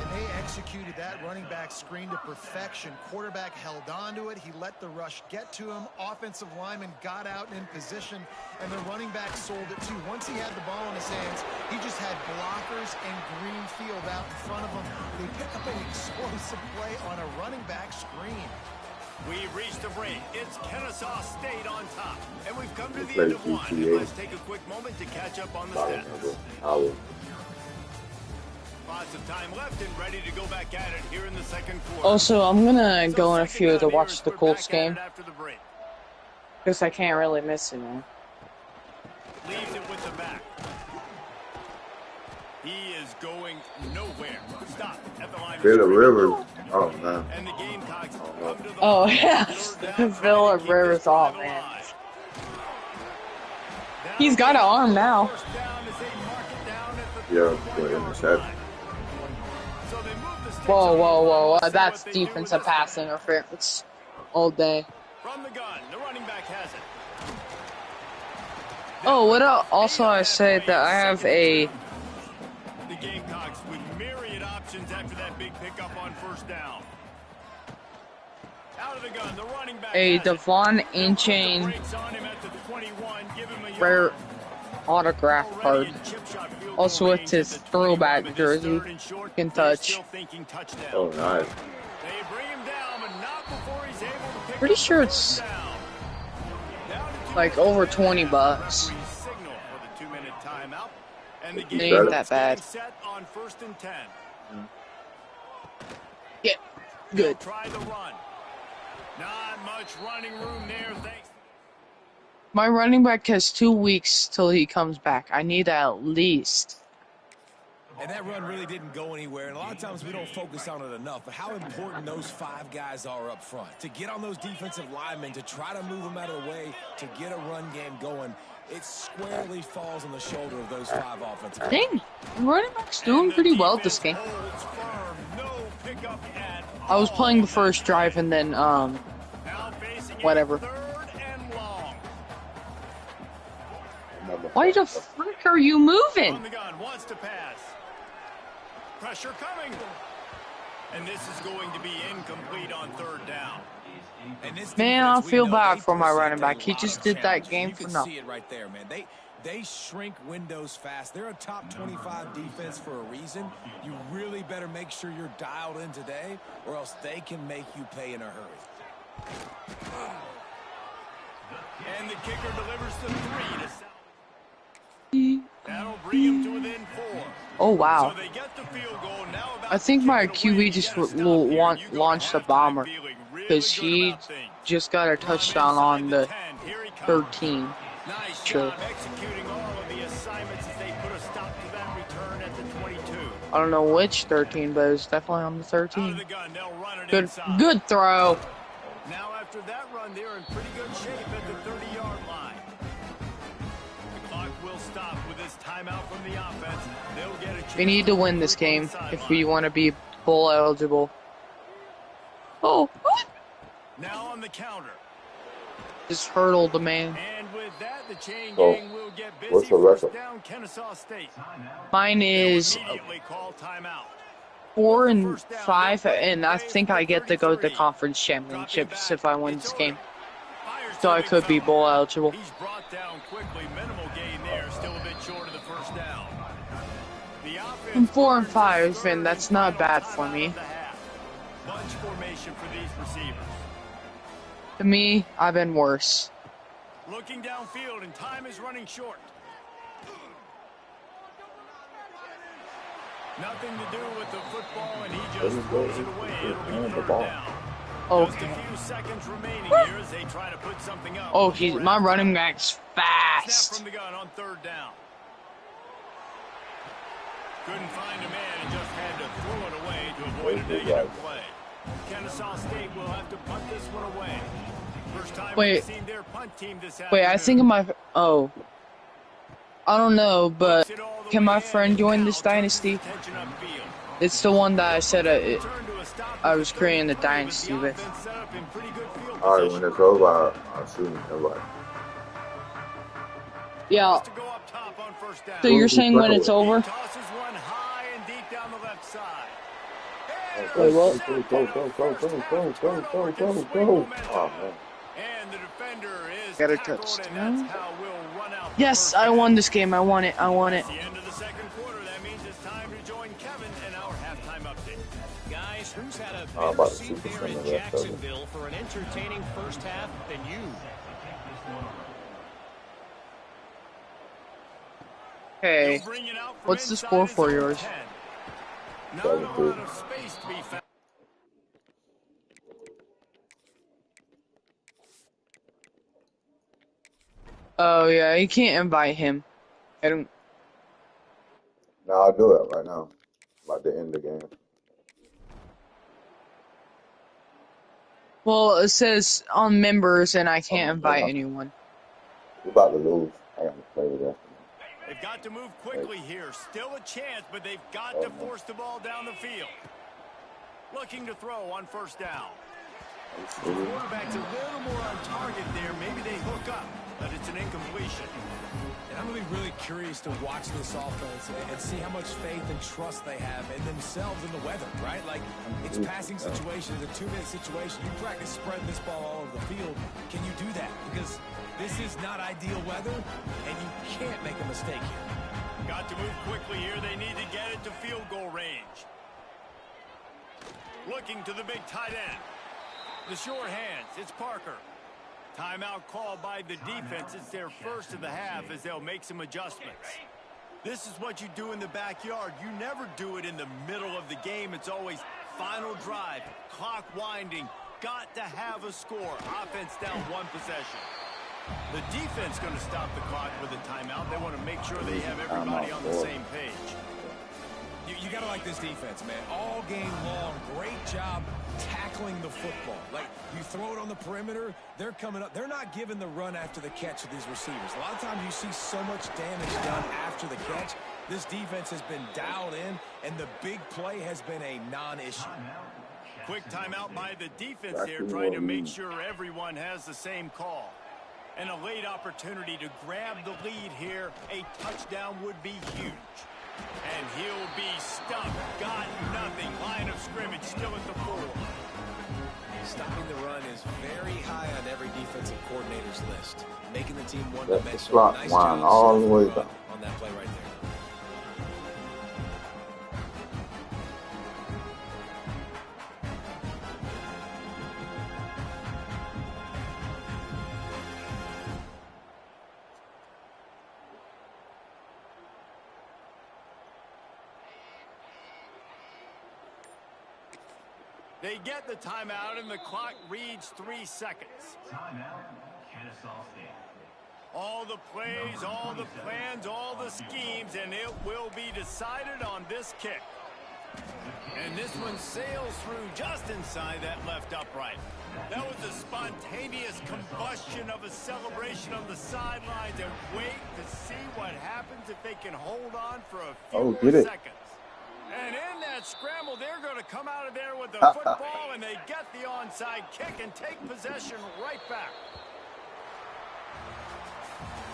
And they executed that running back screen to perfection. Quarterback held on to it. He let the rush get to him. Offensive lineman got out and in position. And the running back sold it too. Once he had the ball in his hands, he just had blockers and green field out in front of him. They pick up an explosive play on a running back screen. We've reached the break. It's Kennesaw State on top. And we've come to the end of one. Let's take a quick moment to catch up on the stats. Lots of time left and ready to go back at it here in the second quarter. Also, I'm gonna go in a few to watch the Colts game. Because I can't really miss it, man. Leaves it with the back. He is going nowhere. Stop at the line. Phillip Rivers. Oh, man. And the Gamecocks come to the yeah. Phillip Rivers, oh, man. He's got an arm now. Yeah, but interception. So they Whoa, whoa, whoa. That's defensive pass interference all day. From the gun, the running back has it. Oh, what else? Also, I said that I have a... The Gamecocks with myriad options after that big pickup on first down. Out of the gun, the running back A has it. Devon Inchain rare autograph card. Also with his throwback jersey. You can touch. Oh, nice. Pretty sure it's like over 20 bucks. It ain't that bad. Yeah, good. Not much running room there, thanks. My running back has 2 weeks till he comes back. I need at least. And that run really didn't go anywhere. And a lot of times we don't focus on it enough. But how important those 5 guys are up front. To get on those defensive linemen, to try to move them out of the way, to get a run game going, it squarely falls on the shoulder of those 5 offensive guys. Dang, running back's doing pretty well this game. I was playing the first drive and then, whatever. Why the frick are you moving? On the gun, wants to pass. Pressure coming. And this is going to be incomplete on third down. Man, I feel bad for my running back. He just did that game for nothing. You can see it right there, man. They shrink windows fast. They're a top 25 defense for a reason. You really better make sure you're dialed in today, or else they can make you pay in a hurry. And the kicker delivers the 3 to that'll bring him to within 4. Oh wow. So they get the field goal. Now I think my QB just will launch the bomber because he just got a touchdown on the 13. Nice Sure. job executing all of the assignments as they put a stop to that return at the 22. I don't know which 13, but it's definitely on the 13. Out of the gun, they'll run it Good, inside. good throw. Now after that run, they're in pretty good shape at the 30-yard line. The clock will stop with this timeout from the offense. They'll get a chance. We need to win this game if we want to be bowl eligible. Oh, Now on the counter. just hurdled the man. And with that, the chain Oh, gang will get busy. what's the First record? down, Kennesaw State. Mine is Immediately call timeout. 4 and 5, and I think I get to go to conference championships if I win this game. So I could be bowl eligible. He's brought down quickly. Minimal gain there. Still a bit short of the first down. The offense I'm 4 and 5, and that's not bad for me. bunch formation for these receivers. To me, I've been worse. Looking downfield, and time is running short. Nothing to do with the football, and he just throws it away. It'll be third down. Just a Okay. few seconds remaining here as they try to put something up. Oh, my running back's Snap fast. from the gun on third down. Couldn't find a man and just had to throw it away to avoid a negative play. Kennesaw State will have to punt this one away. First time Wait. we've seen their punt team this Wait, I think afternoon. my... Oh. I don't know, but can my friend join this dynasty? Attention upfield. It's the one that I said I was creating the dynasty with. Alright, when it's over, I'll shoot him. Everybody. Yeah, To go up top on first down. so you're saying when it's over? Tosses one high and deep down the left side. Wait, what? Go, go, go, go, go, go, go, go, go, go. Oh, man. And the defender is Got a tackled, touchdown. and that's how we'll run out the Yes, first I down. won this game. I won it. I won it. At the end of the second quarter, that means it's time to join Kevin and our halftime update. Guys, who's had a How better about the seat Super there in Center left over? Jacksonville for an entertaining first half than you? Okay. They'll bring it out from What's the inside score his for own yours? 10. Not a lot of space to be found. Oh, yeah, you can't invite him. I don't... No, I'll do it right now. About to end the game. Well, it says on members, and I can't invite anyone. We're about to lose. I got to play with that. They've got to move quickly here. Still a chance, but they've got to force the ball down the field. Looking to throw on first down. The quarterback's a little more on target there. Maybe they hook up, but it's an incompletion. And I'm going to be really curious to watch this offense and see how much faith and trust they have in themselves and the weather, right? Like, it's passing situations, a 2-minute situation. You practice spreading this ball all over the field. Can you do that? Because this is not ideal weather, and you can't make a mistake here. Got to move quickly here. They need to get it to field goal range. Looking to the big tight end. The sure hands. It's Parker. Timeout called by the defense. It's their first of the half as they'll make some adjustments. This is what you do in the backyard. You never do it in the middle of the game. It's always final drive, clock winding. Got to have a score. Offense down 1 possession. The defense going to stop the clock with a timeout. They want to make sure they have everybody on the same page. You got to like this defense, man. All game long, great job tackling the football. Like, you throw it on the perimeter, they're coming up. They're not giving the run after the catch to these receivers. A lot of times you see so much damage done after the catch. This defense has been dialed in, and the big play has been a non-issue. Quick timeout by the defense there, trying to make sure everyone has the same call. And a late opportunity to grab the lead here. A touchdown would be huge. And he'll be stumped. Got nothing. Line of scrimmage still at the 4. Stopping the run is very high on every defensive coordinator's list. Making the team one-dimensional. Clock Nice wind job all the way down on that play right there. They get the timeout, and the clock reads 3 seconds. Timeout, Kennesaw State. All the plays, all the plans, all the schemes, and it will be decided on this kick. And this one sails through just inside that left upright. That was a spontaneous combustion of a celebration on the sidelines, and wait to see what happens if they can hold on for a few more seconds. And in that scramble, they're going to come out of there with the football, and they get the onside kick and take possession right back.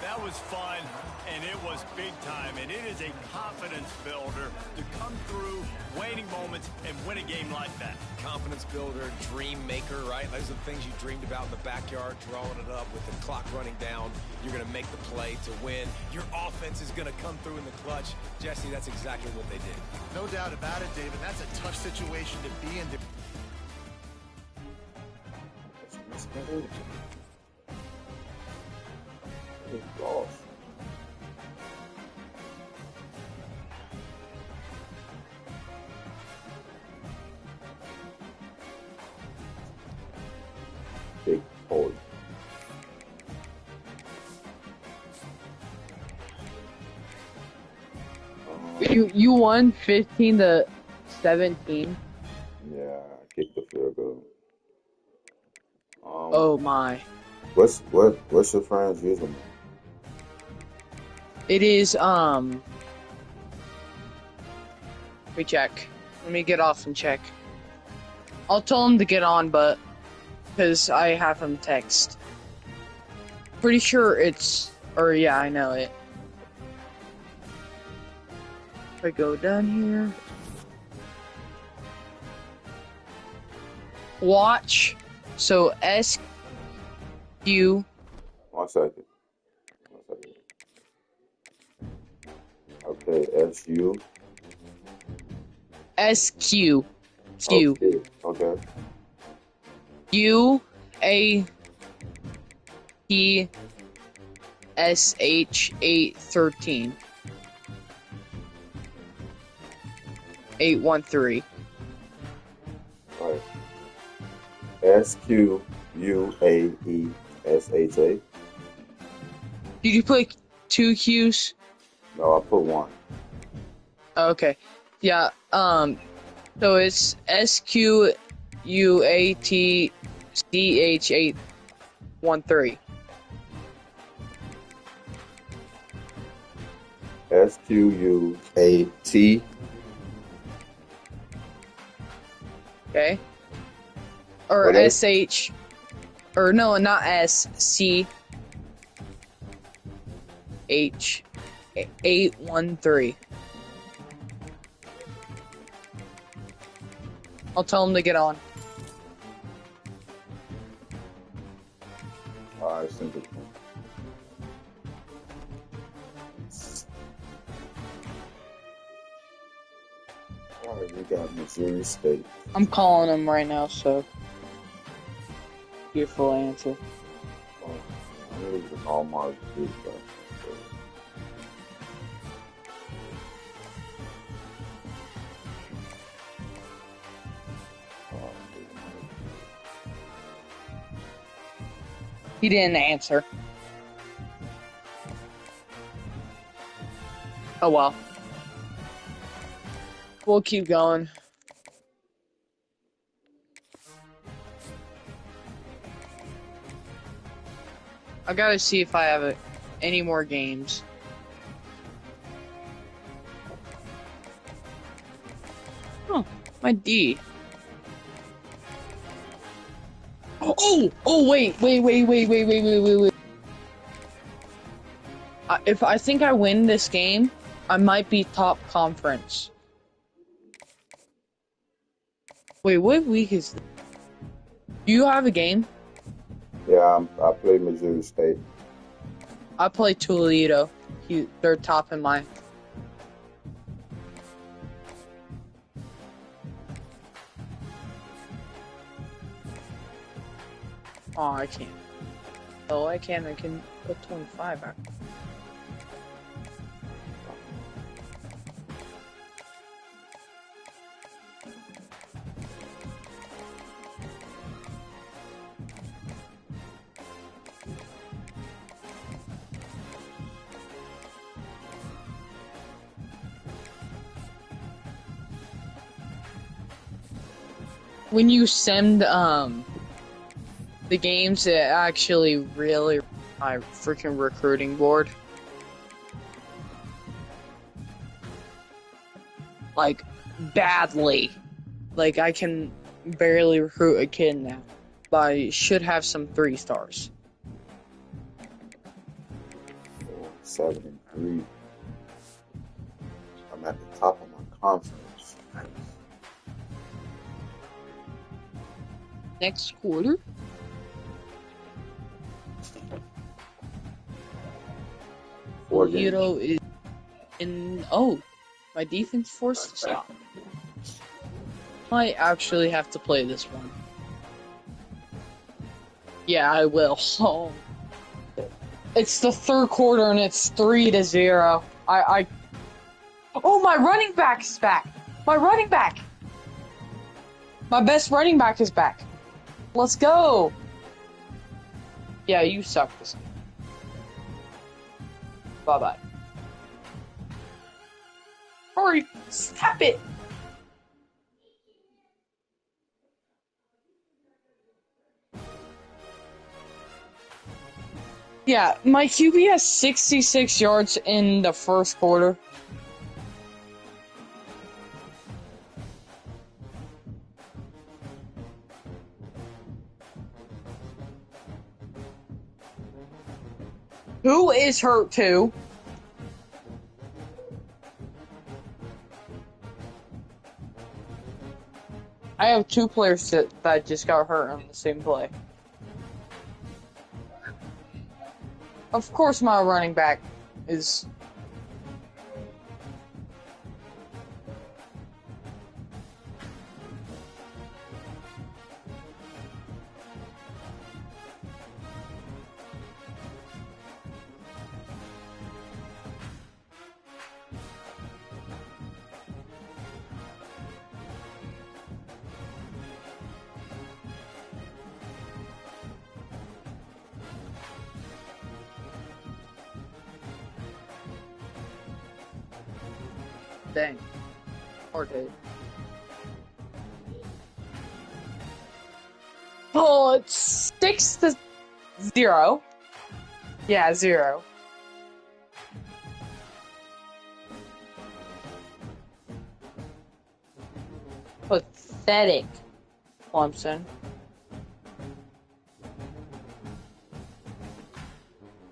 That was fun, and it was big time, and it is a confidence builder to come through waning moments and win a game like that. Confidence builder, dream maker, right? Those are the things you dreamed about in the backyard, drawing it up with the clock running down. You're going to make the play to win. Your offense is going to come through in the clutch. Jesse, that's exactly what they did. No doubt about it, David. That's a tough situation to be in. Lost. Big boy. You won 15-17. Yeah, I kicked the field goal. Oh my. What's your friend's username? It is let me check. Let me get off and check. I'll tell him to get on, but because I have him text. Pretty sure it's, or yeah, I know it. If I go down here, watch. So SQ. 1 second. Okay, SQ. Okay. UATSH813. 813. All right. SQUAESHA. Did you put 2 Q's? No, I put 1. Okay. Yeah, so it's SQUATCH813. SQUAT Okay. Or What is? SH. Or no, not S. C. H. 813. I'll tell him to get on. Alright, simple. Alright, we got Missouri State. I'm calling him right now, so. Beautiful answer. I really was all my good stuff. He didn't answer. Oh well. We'll keep going. I gotta see if I have any more games. Oh, my D. Oh, wait. If I think I win this game, I might be top conference. Wait, what week is this? Do you have a game? Yeah, I play Missouri State. I play Toledo. They're top in mine. Oh, I can't. Oh, I can. I can put 25 out. When you send the games, it actually really my freaking recruiting board. Like badly. Like I can barely recruit a kid now. But I should have some 3 stars. 7-3. I'm at the top of my conference. Next quarter. Toledo is in. Oh, my defense forced to stop. Might actually have to play this one. Yeah, I will. Oh. It's the 3rd quarter and it's 3-0. Oh, my running back is back. My running back. My best running back is back. Let's go. Yeah, you suck this game. Bye-bye. Hurry, stop it. Yeah, my QB has 66 yards in the 1st quarter. Who is hurt too? I have 2 players that just got hurt on the same play. Of course my running back is... Dang. Hard hit. Oh, it's 6-0. Yeah, 0. Pathetic. Clemson.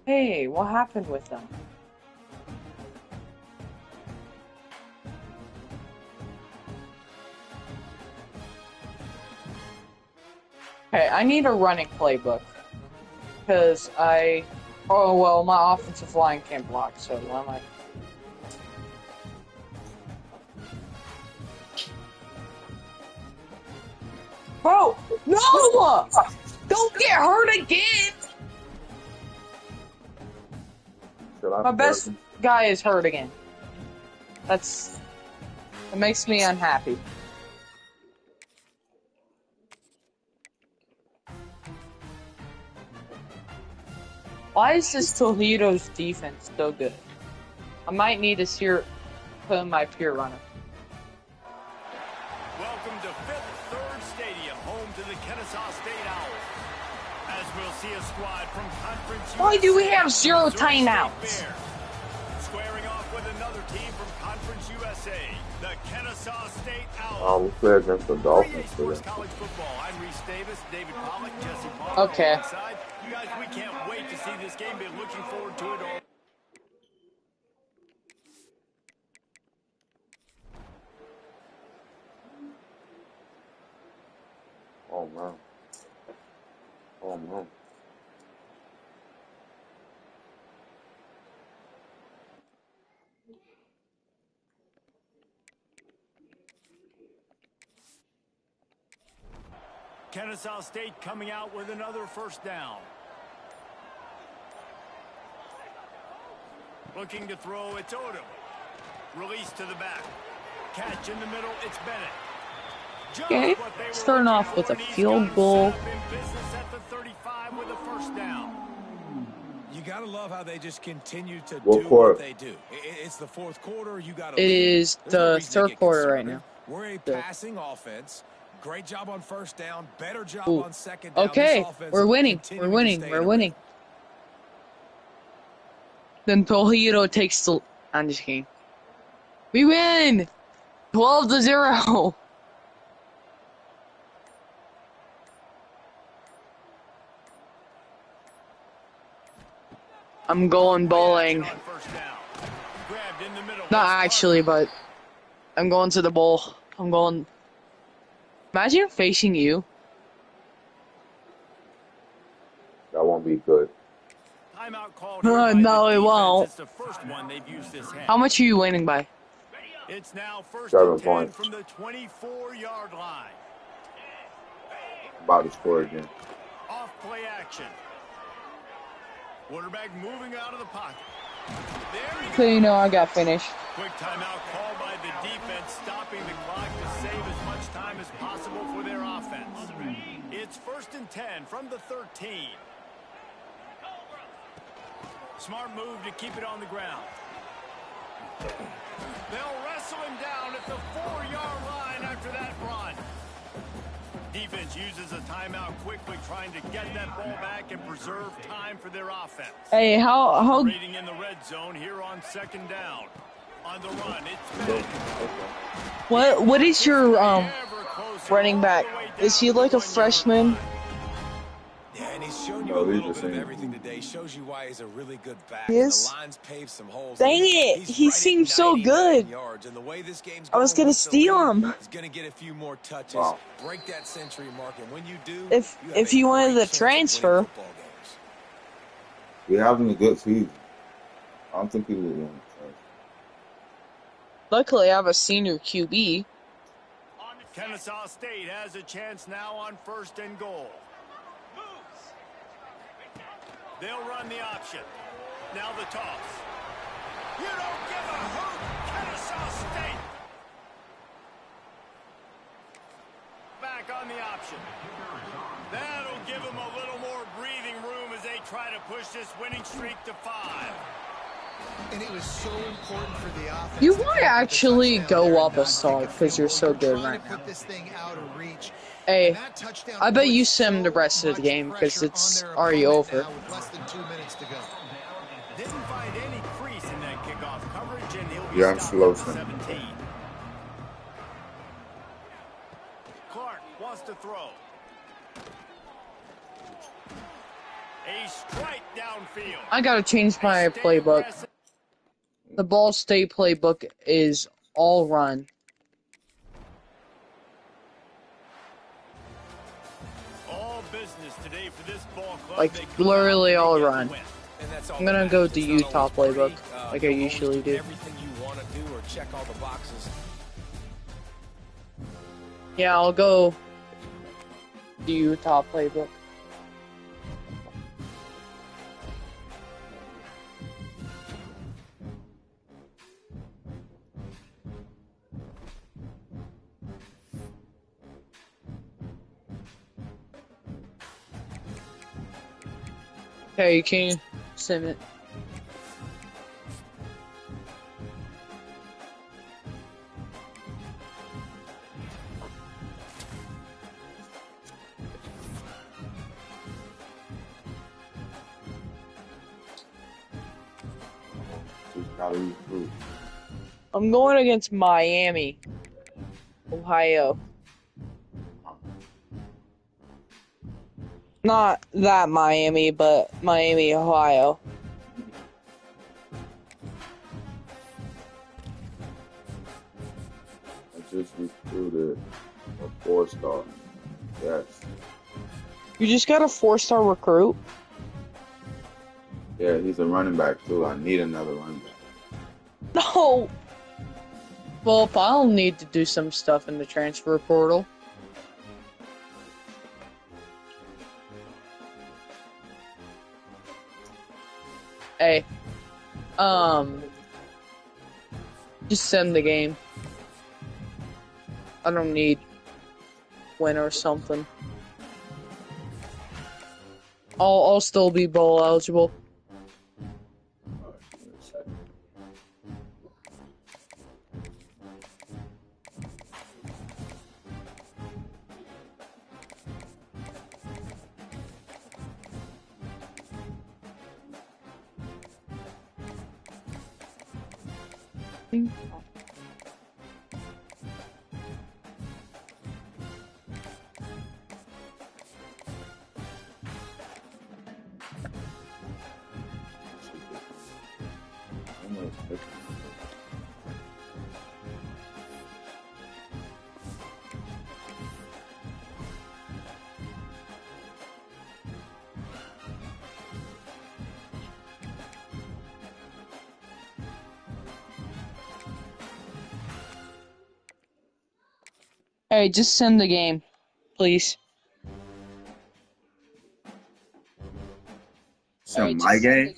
Hey, what happened with them? Okay, I need a running playbook. Because oh, well, my offensive line can't block, so why am I... Bro, no! Don't get hurt again! My best guy is hurt again. It makes me unhappy. Why is this Toledo's defense so good? I might need to put in my peer runner. Welcome to Fifth Third Stadium, home to the Kennesaw State Owls. As we'll see a squad from Conference Why do we have zero Missouri timeouts? State Bears. Squaring off with another team from Conference USA, the Kennesaw State Owls. We play against the Dolphins Sports today. College Football. I'm Reese Davis, David Pollock, Jesse Palmer. Okay. Alongside. You guys, we can't wait to see this game. Been looking forward to it all. Oh man. Oh man. Kennesaw State coming out with another first down. Looking to throw, it's Odom. Release to the back. Catch in the middle, it's Bennett. Okay, starting off with a field goal. You gotta love how they just continue to What do quarter? what they do. It's the fourth quarter. You gotta. It is There's no the reason to third get quarter right conservative. now. We're a Good. passing offense. Great job on first down. Better job Ooh. on second down. Okay, This offense we're winning. continuing We're to winning. stay We're in a winning. rhythm. Then Toledo takes the... I'm just kidding. We win! 12-0. I'm going bowling. Not actually, but I'm going to the bowl. I'm going... Imagine facing you. That won't be good. Timeout called here by No, the it defense. won't. It's the first one they've used this half. How much are you winning by? It's now first 7 and 10 points. from the 24-yard line. About to score again. Off play action. Quarterback moving out of the pocket. There he So goes. you know I got finished. Quick timeout called by the defense, stopping the clock to save as much time as possible for their offense. It's first and 10 from the 13. Smart move to keep it on the ground. They'll wrestle him down at the 4-yard line after that run. Defense uses a timeout quickly, trying to get that ball back and preserve time for their offense. Hey, how Rating in the red zone here on second down. On the run, it's Bennett. what is your running back? Is he like a freshman? Yeah, and he's shown you No, a he's little the bit of same. everything today. Shows you why he's a really good back. He is? The line's paved some holes. Dang it, He's he right at seems so 99 good. yards, and the way this game's I was going gonna with the steal lead, him. He's gonna get a few more touches. Wow. Break that century mark, and when you do, If you have a you wanted great to chance of winning transfer, football games. We're having a good season. I don't think people are going to. luckily I have a senior QB. Kennesaw State has a chance now on first and goal. They'll run the option. Now the toss. You don't give a hoot, Kennesaw State. Back on the option. That'll give them a little more breathing room as they try to push this winning streak to 5. And it was so important for the offense. You to might pick up the actually touchdown go there up and a not star kick a because you're field so goal. good Trying right to now. put this thing out of reach. Hey, And that touchdown I bet puts you sim the so rest of the much game because pressure it's on their already opponent over. now with less than 2 minutes to go. Didn't find any crease in that kickoff coverage, and he'll be Yeah, I'm stopped slow, at the son. 17. Clark wants to throw. A strike downfield. I gotta change my playbook. The Ball State playbook is all run. All business today for this ball club. Like, literally all run. I'm gonna go to Utah playbook, like I usually do. Everything you want to do or check all the boxes. Yeah, I'll go to Utah playbook. Okay, can you sim it? I'm going against Miami, Ohio. Not that Miami, but Miami, Ohio. I just recruited a 4-star. Yes. You just got a 4-star recruit? Yeah, he's a running back too. I need another running back. No! Well, if I'll need to do some stuff in the transfer portal. Hey. Just send the game. I don't need win or something. I'll still be bowl eligible. Hey, just send the game, please. Send my game?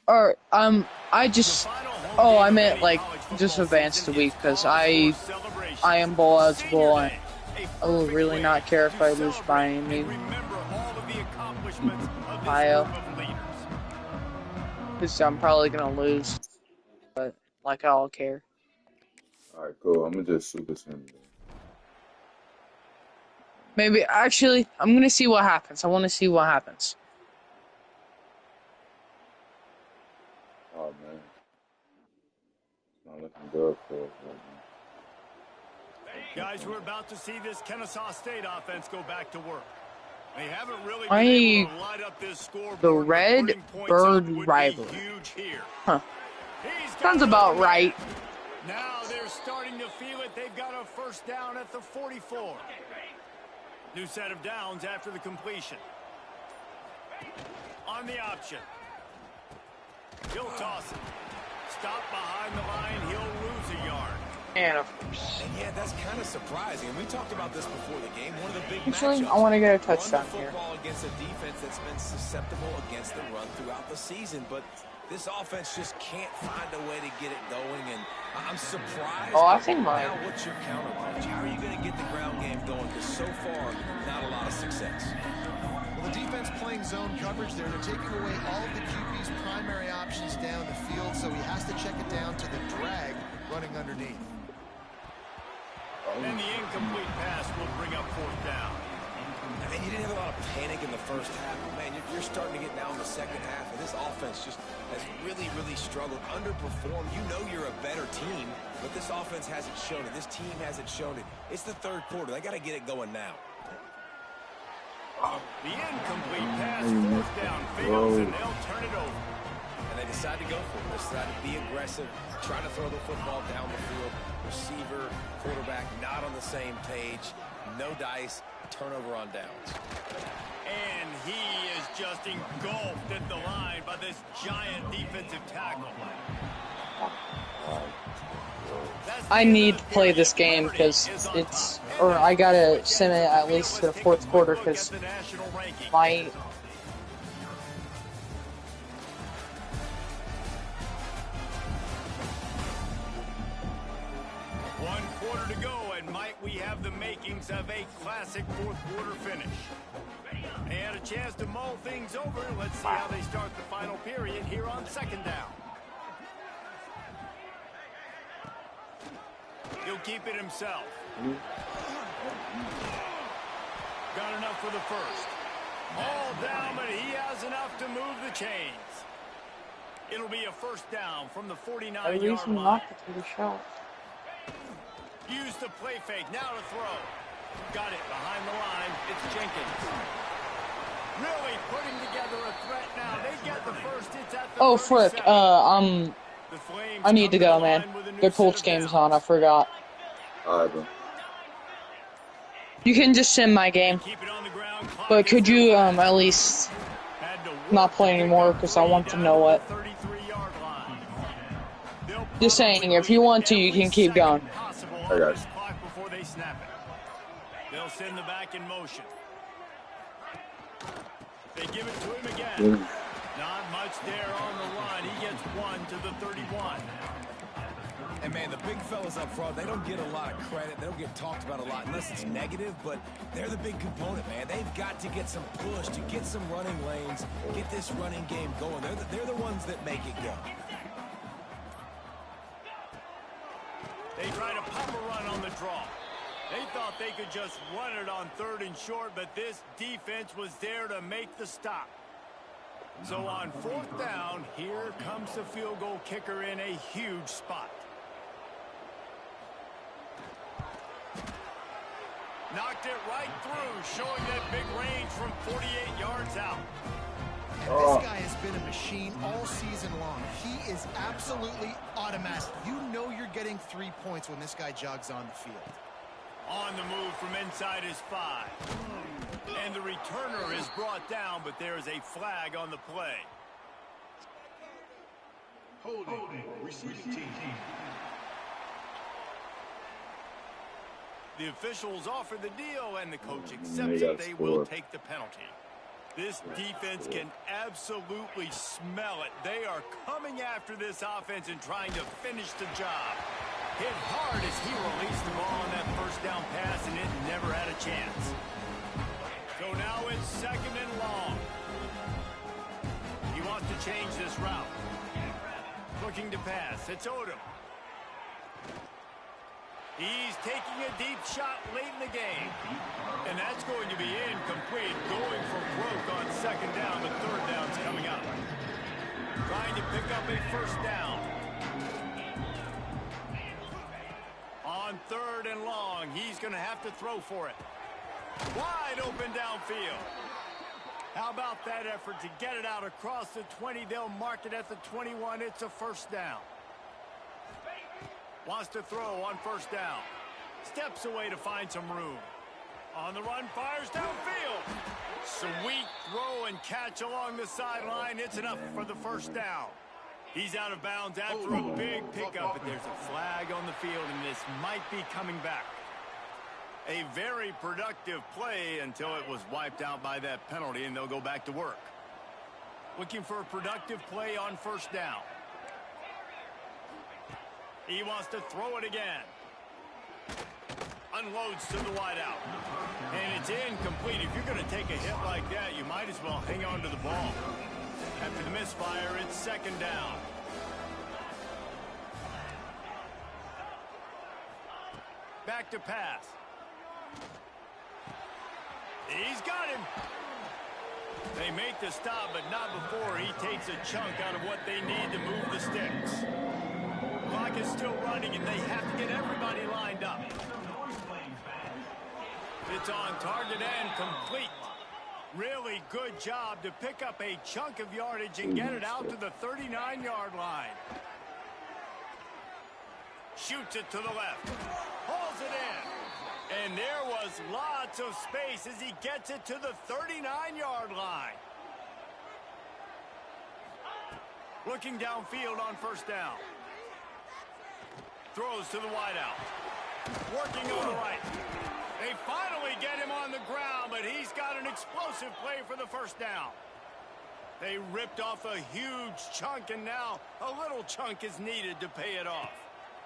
Or, I just... Oh, I meant, like, just advance the week, because I am bowl eligible, and I will really not care if I lose by any means. Ohio. Because I'm probably going to lose, but, like, I don't care. Alright, cool. I'm gonna just super send it. Maybe, actually, I'm gonna see what happens. I want to see what happens. Oh, man. It's not looking good for us right now. Guys, we're about to see this Kennesaw State offense go back to work. They haven't really been able to light up this scoreboard. The Red Bird rivalry. Huh. Sounds about right. Now they're starting to feel it. They've got a first down at the 44. New set of downs after the completion. On the option. He'll toss it. Stop behind the line. He'll lose a yard. And of course. And yeah, that's kind of surprising. And we talked about this before the game. One of the big Actually, matchups. I want to get a touchdown here. Football against a defense that's been susceptible against the run throughout the season, but this offense just can't find a way to get it going. And I'm surprised. Oh, I think mine. Now, what's your counterpunch? How are you going to get the ground game going? Because so far, not a lot of success. Well, the defense playing zone coverage there. They're taking away all of the QB's primary options down the field, so he has to check it down to the drag running underneath. And the incomplete pass will bring up fourth down. I mean, you didn't have a lot of panic in the the first half. Man, you're starting to get now in the second half, and this offense just has really, really struggled, underperformed. You know you're a better team, but this offense hasn't shown it. This team hasn't shown it. It's the third quarter. They got to get it going now. The incomplete pass, fourth down, fails, and they'll turn it over. And they decide to go for it. They decide to be aggressive, try to throw the football down the field. Receiver, quarterback, not on the same page. No dice, turnover on downs. And he is just engulfed at the line by this giant defensive tackle. I need to play this game because it's, or I gotta send it at least to the fourth quarter because my. One quarter to go, and might we have the makings of a classic fourth quarter finish. They had a chance to mull things over. Let's see how they start the final period here on second down. He'll keep it himself. Got enough for the first. All down, but he has enough to move the chains. It'll be a first down from the 49-yard line. Not to take a shot. Use the play fake, now to throw. Got it behind the line, it's Jenkins. Really putting together a threat now. They get the first, it's at the Oh, frick, I need to go, man. The Colts game's on, I forgot. Alright, bro. You can just sim my game. But could you, at least not play anymore, because I want to know it. Just saying, if you want to, you can keep going. I got it. They'll send the back in motion. They give it to him again. Not much there on the line. He gets one to the 31. And, man, the big fellas up front, they don't get a lot of credit. They don't get talked about a lot unless it's negative, but they're the big component, man. They've got to get some push, to get some running lanes, get this running game going. They're the ones that make it go. They try to pop a run on the draw. They thought they could just run it on third and short, but this defense was there to make the stop. So on fourth down, here comes the field goal kicker in a huge spot. Knocked it right through, showing that big range from 48 yards out. And this guy has been a machine all season long. He is absolutely automatic. You know you're getting 3 points when this guy jogs on the field. On the move from inside his 5. And the returner is brought down, but there is a flag on the play. Holding. Receiving team. The officials offer the deal, and the coach accepts it. They will take the penalty. This defense can absolutely smell it. They are coming after this offense and trying to finish the job. Hit hard as he released the ball on that first down pass, and it never had a chance. So now it's second and long. He wants to change this route. Looking to pass. It's Odom. He's taking a deep shot late in the game. And that's going to be incomplete. Going for broke on second down, but third down's coming up. Trying to pick up a first down. On third and long, he's going to have to throw for it. Wide open downfield. How about that effort to get it out across the 20? They'll mark it at the 21. It's a first down. Wants to throw on first down. Steps away to find some room. On the run, fires downfield. Sweet throw and catch along the sideline. It's enough for the first down. He's out of bounds after a big pickup, but there's a flag on the field, and this might be coming back. A very productive play until it was wiped out by that penalty, and they'll go back to work. Looking for a productive play on first down. He wants to throw it again. Unloads to the wideout. And it's incomplete. If you're going to take a hit like that, you might as well hang on to the ball. After the misfire, it's second down. Back to pass. He's got him. They make the stop, but not before he takes a chunk out of what they need to move the sticks. Clock is still running, and they have to get everybody lined up. It's on target and complete. Really good job to pick up a chunk of yardage and get it out to the 39-yard line. Shoots it to the left. Hauls it in. And there was lots of space as he gets it to the 39-yard line. Looking downfield on first down. Throws to the wideout. Working on the right. They finally get him on the ground, but he's got an explosive play for the first down. They ripped off a huge chunk, and now a little chunk is needed to pay it off.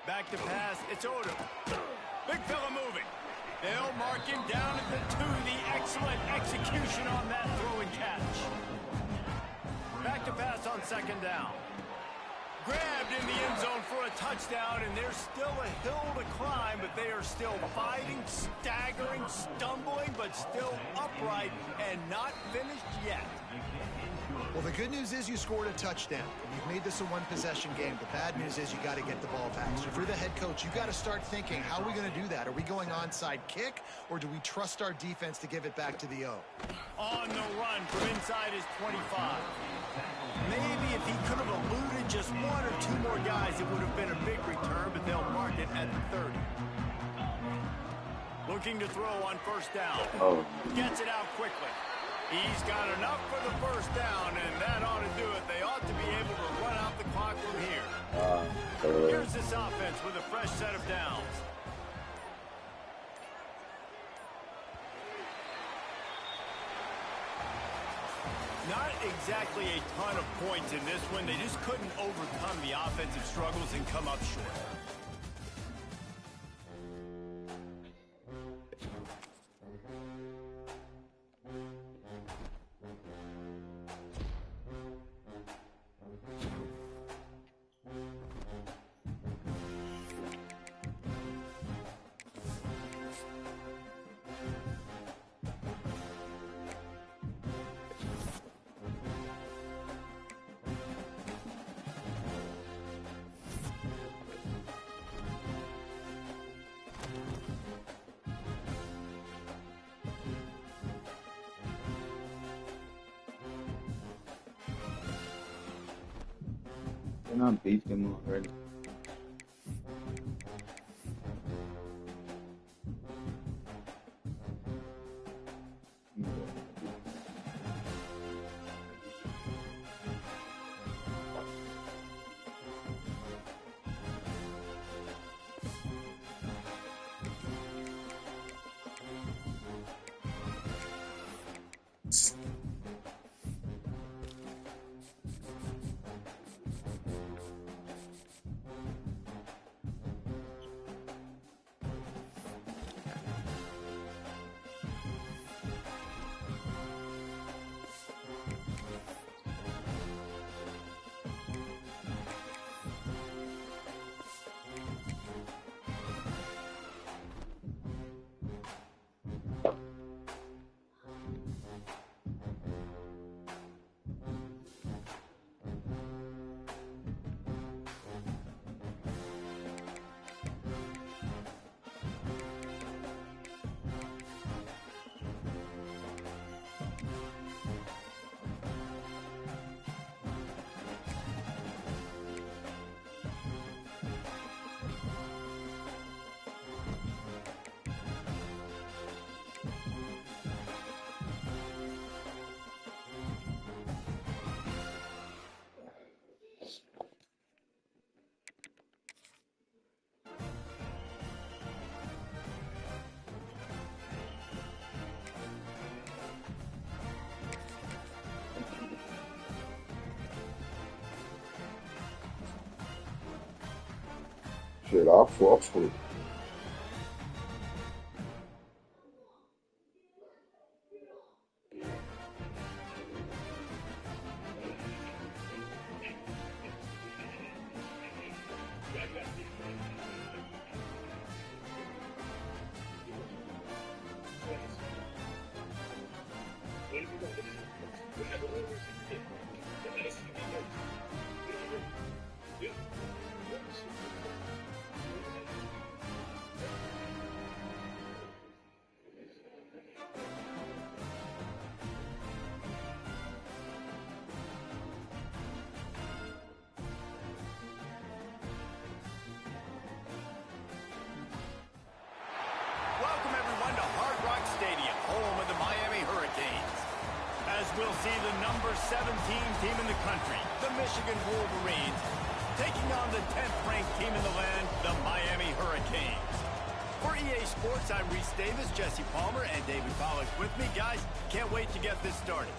Back to pass, it's Odom. Big fella moving. They'll mark him down at the 2. The excellent execution on that throw and catch. Back to pass on second down. Grabbed in the end zone for a touchdown, and there's still a hill to climb, but they are still fighting, staggering, stumbling, but still upright and not finished yet. Well, the good news is you scored a touchdown. You've made this a one-possession game. The bad news is you got to get the ball back. So if you're the head coach, you got to start thinking, how are we going to do that? Are we going onside kick, or do we trust our defense to give it back to the O? On the run from inside his 25. Maybe if he could have eluded just 1 or 2 more guys, it would have been a big return, but they'll mark it at the 30. Looking to throw on first down. Gets it out quickly. He's got enough for the first down, and that ought to do it. They ought to be able to run out the clock from here. Here's this offense with a fresh set of downs. Not exactly a ton of points in this one. They just couldn't overcome the offensive struggles and come up short. They're not beat them already. Shit, I fucks with it. Wait. Welcome everyone to Hard Rock Stadium, home of the Miami Hurricanes. As we'll see the number 17 team in the country, the Michigan Wolverines, taking on the 10th ranked team in the land, the Miami Hurricanes. For EA Sports, I'm Reese Davis, Jesse Palmer, and David Pollack with me. Guys, can't wait to get this started.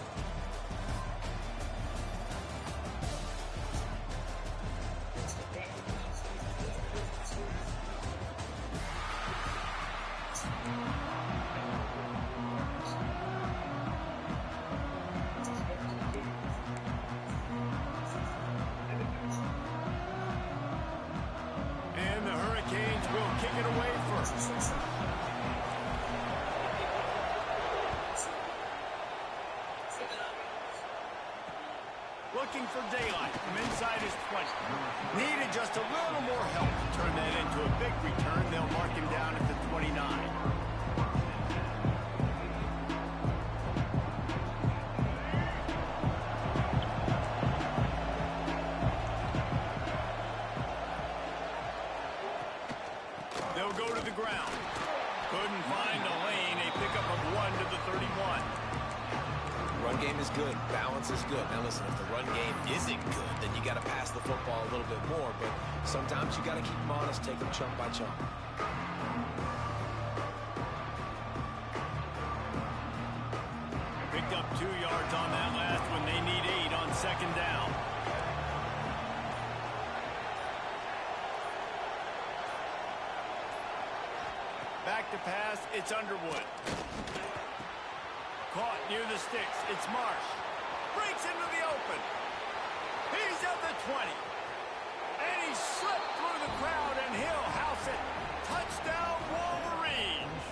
And the Hurricanes will kick it away first. Looking for daylight from inside his 20. Needed just a little more help to turn that into a big return. They'll mark him down at the 29. They'll go to the ground. Couldn't find a lane. A pickup of 1 to the 31. Run game is good. Balance is good. Now listen, if the run game isn't good, then you got to pass the football a little bit more. But sometimes you got to keep them honest, take them chunk by chunk. Picked up 2 yards on that last one. They need 8 on second down. Back to pass. It's Underwood. Caught near the sticks. It's Marsh. Breaks into the open. He's at the 20. And he slipped through the crowd, and he'll house it. Touchdown, Wolverines.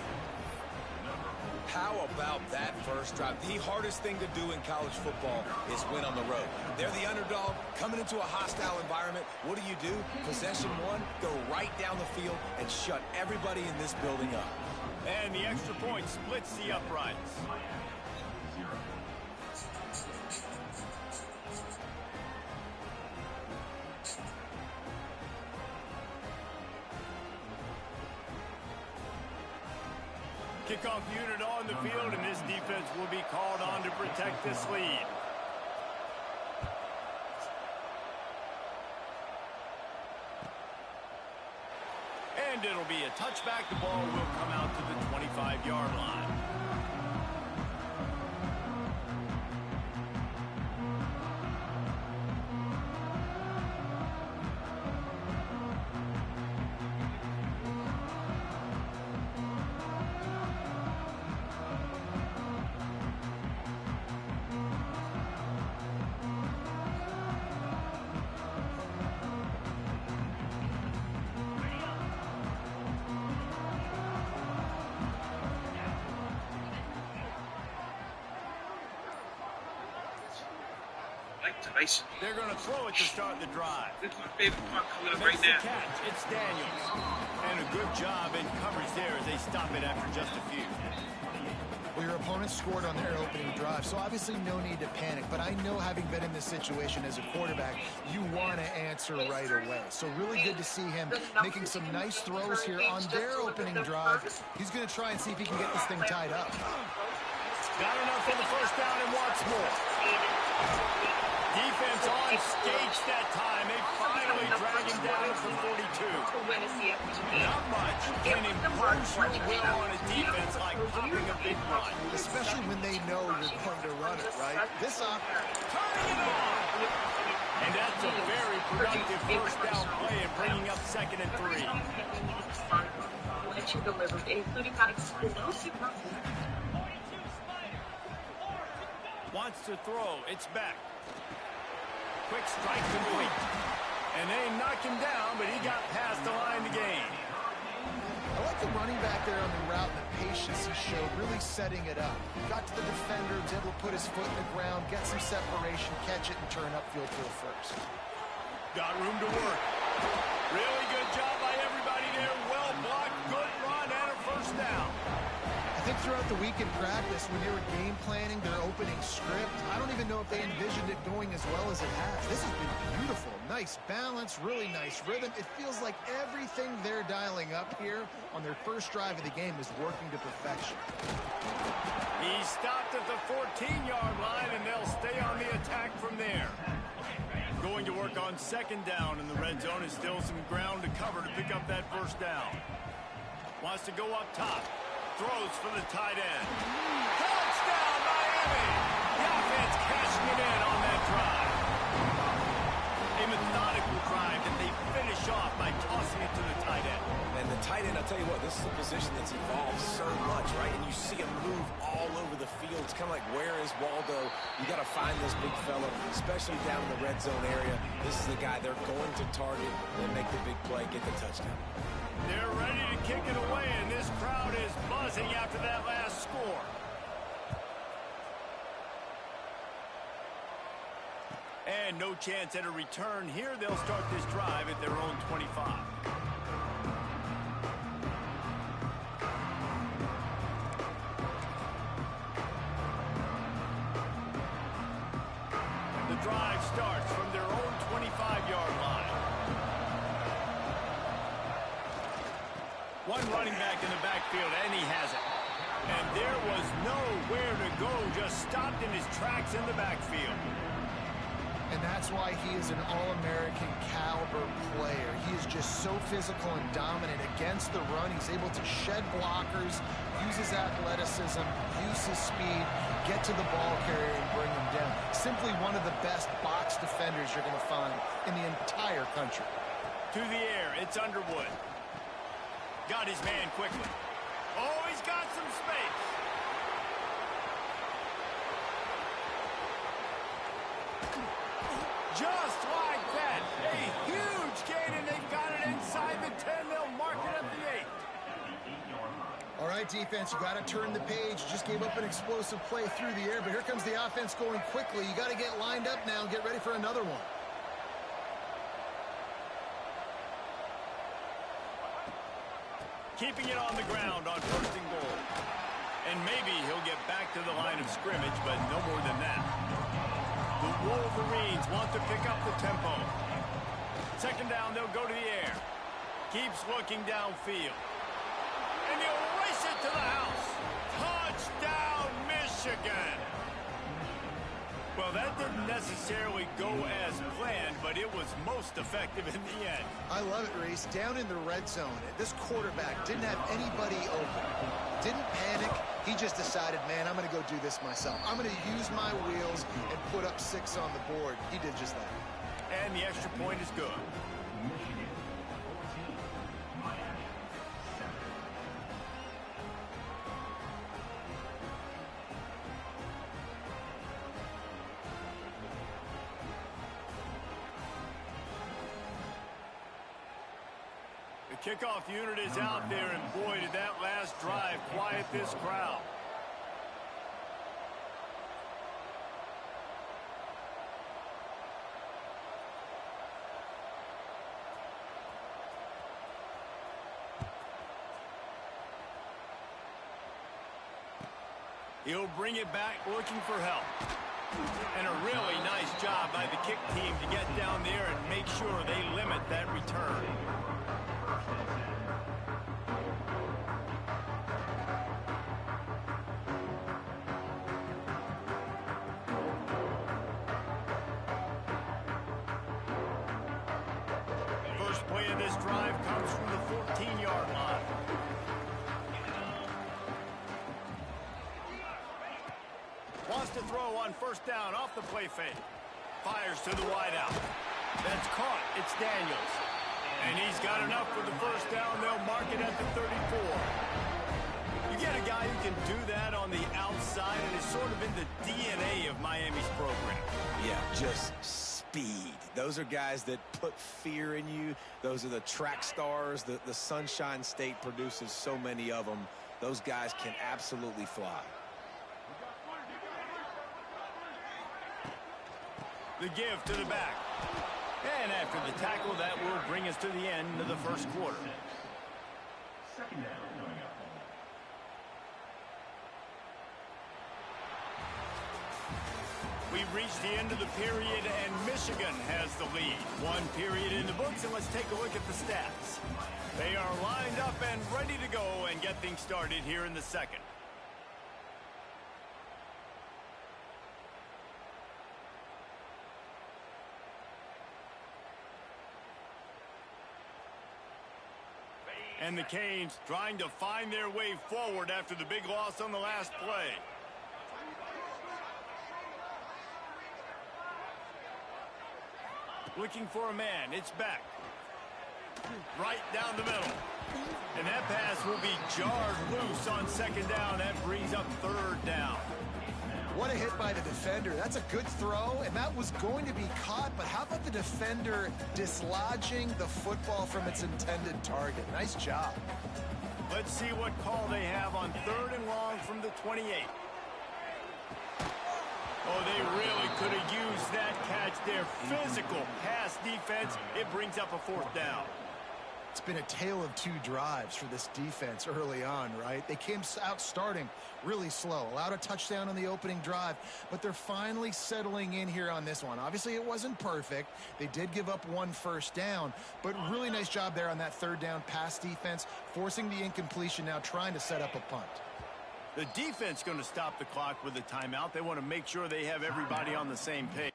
How about that first drive? The hardest thing to do in college football is win on the road. They're the underdog, coming into a hostile environment. What do? Possession one, go right down the field and shut everybody in this building up. And the extra point splits the uprights. Kickoff unit on the field, and this defense will be called on to protect this lead. And it'll be a touchback. The ball will come out to the 25-yard line. They're going to throw it to start the drive. This is my favorite part coming up Makes right now. the catch. It's Daniels. And a good job in coverage there as they stop it after just a few. Well, your opponent scored on their opening drive, so obviously no need to panic. But I know, having been in this situation as a quarterback, you want to answer right away. So really good to see him making some nice throws here on their opening drive. He's going to try and see if he can get this thing tied up. Got enough for the first down and wants more. Defense on skates that time. They finally drag him down for 42. Not much can impose your will on a defense like popping a big run. Especially when they know you're going to run it, right? This up. Turning it on. And that's a very productive first down play and bringing up 2nd and 3. Wants to throw. It's back. Quick strike complete. And they knocked him down, but he got past the line to gain. I like the running back there on the route and the patience he showed, really setting it up. Got to the defender, was able to put his foot in the ground, get some separation, catch it, and turn upfield for the first. Got room to work. Really good job by everybody there. Well blocked, good run, and a first down. I think throughout the week in practice, when they were game planning their opening script, I don't even know if they envisioned it going as well as it has. This has been beautiful. Nice balance, really nice rhythm. It feels like everything they're dialing up here on their first drive of the game is working to perfection. He stopped at the 14-yard line, and they'll stay on the attack from there. Going to work on second down in the red zone. Is still some ground to cover to pick up that first down. Wants to go up top. Throws for the tight end. Touchdown, Miami! The offense cashing it in on that drive. A methodical drive that they finish off by tossing it to the tight end. And the tight end, I'll tell you what, this is a position that's evolved so much, right? And you see him move all over the field. It's kind of like, where is Waldo? You got to find this big fella, especially down in the red zone area. This is the guy they're going to target and make the big play, get the touchdown. They're ready to kick it away, and this crowd is buzzing after that last score. And no chance at a return here. They'll start this drive at their own 25. The drive starts from their own 25-yard line. One running back in the backfield, and he has it. And there was nowhere to go, just stopped in his tracks in the backfield. And that's why he is an All-American caliber player. He is just so physical and dominant against the run. He's able to shed blockers, use his athleticism, use his speed, get to the ball carrier and bring him down. Simply one of the best box defenders you're going to find in the entire country. To the air, it's Underwood. Got his man quickly. Oh, he's got some space. Just like that. A huge gain, and they've got it inside the 10. They'll mark it at the 8. All right, defense, you got to turn the page. Just gave up an explosive play through the air, but here comes the offense going quickly. You got to get lined up now and get ready for another one. Keeping it on the ground on first and goal. And maybe he'll get back to the line of scrimmage, but no more than that. The Wolverines want to pick up the tempo. Second down, they'll go to the air. Keeps looking downfield. And he'll race it to the house. Touchdown, Michigan! Well, that didn't necessarily go as planned, but it was most effective in the end. I love it, Reese. Down in the red zone, this quarterback didn't have anybody open. Didn't panic. He just decided, man, I'm going to go do this myself. I'm going to use my wheels and put up 6 on the board. He did just that. And the extra point is good. The kickoff unit is out there, and boy, did that last drive quiet this crowd. He'll bring it back looking for help. And a really nice job by the kick team to get down there and make sure they limit that return. First play of this drive comes from the 14-yard line. Wants to throw on first down off the play fake. Fires to the wideout. That's caught. It's Daniels. And he's got enough for the first down. They'll mark it at the 34. You get a guy who can do that on the outside, and it's sort of in the DNA of Miami's program. Yeah, just speed. Those are guys that put fear in you. Those are the track stars. The Sunshine State produces so many of them. Those guys can absolutely fly. The give to the back. And after the tackle, that will bring us to the end of the first quarter. Second down coming up. We've reached the end of the period, and Michigan has the lead. 1 period in the books, and let's take a look at the stats. They are lined up and ready to go and get things started here in the second. And the Canes trying to find their way forward after the big loss on the last play. Looking for a man. It's back. Right down the middle. And that pass will be jarred loose on second down. That brings up third down. What a hit by the defender. That's a good throw, and that was going to be caught, but how about the defender dislodging the football from its intended target? Nice job. Let's see what call they have on 3rd and long from the 28. Oh, they really could have used that catch there. Physical pass defense. It brings up a 4th down. It's been a tale of 2 drives for this defense early on, right? They came out starting really slow, allowed a touchdown on the opening drive, but they're finally settling in here on this one. Obviously, it wasn't perfect. They did give up 1 first down, but really nice job there on that 3rd down pass defense, forcing the incompletion, now trying to set up a punt. The defense going to stop the clock with a timeout. They want to make sure they have everybody on the same page.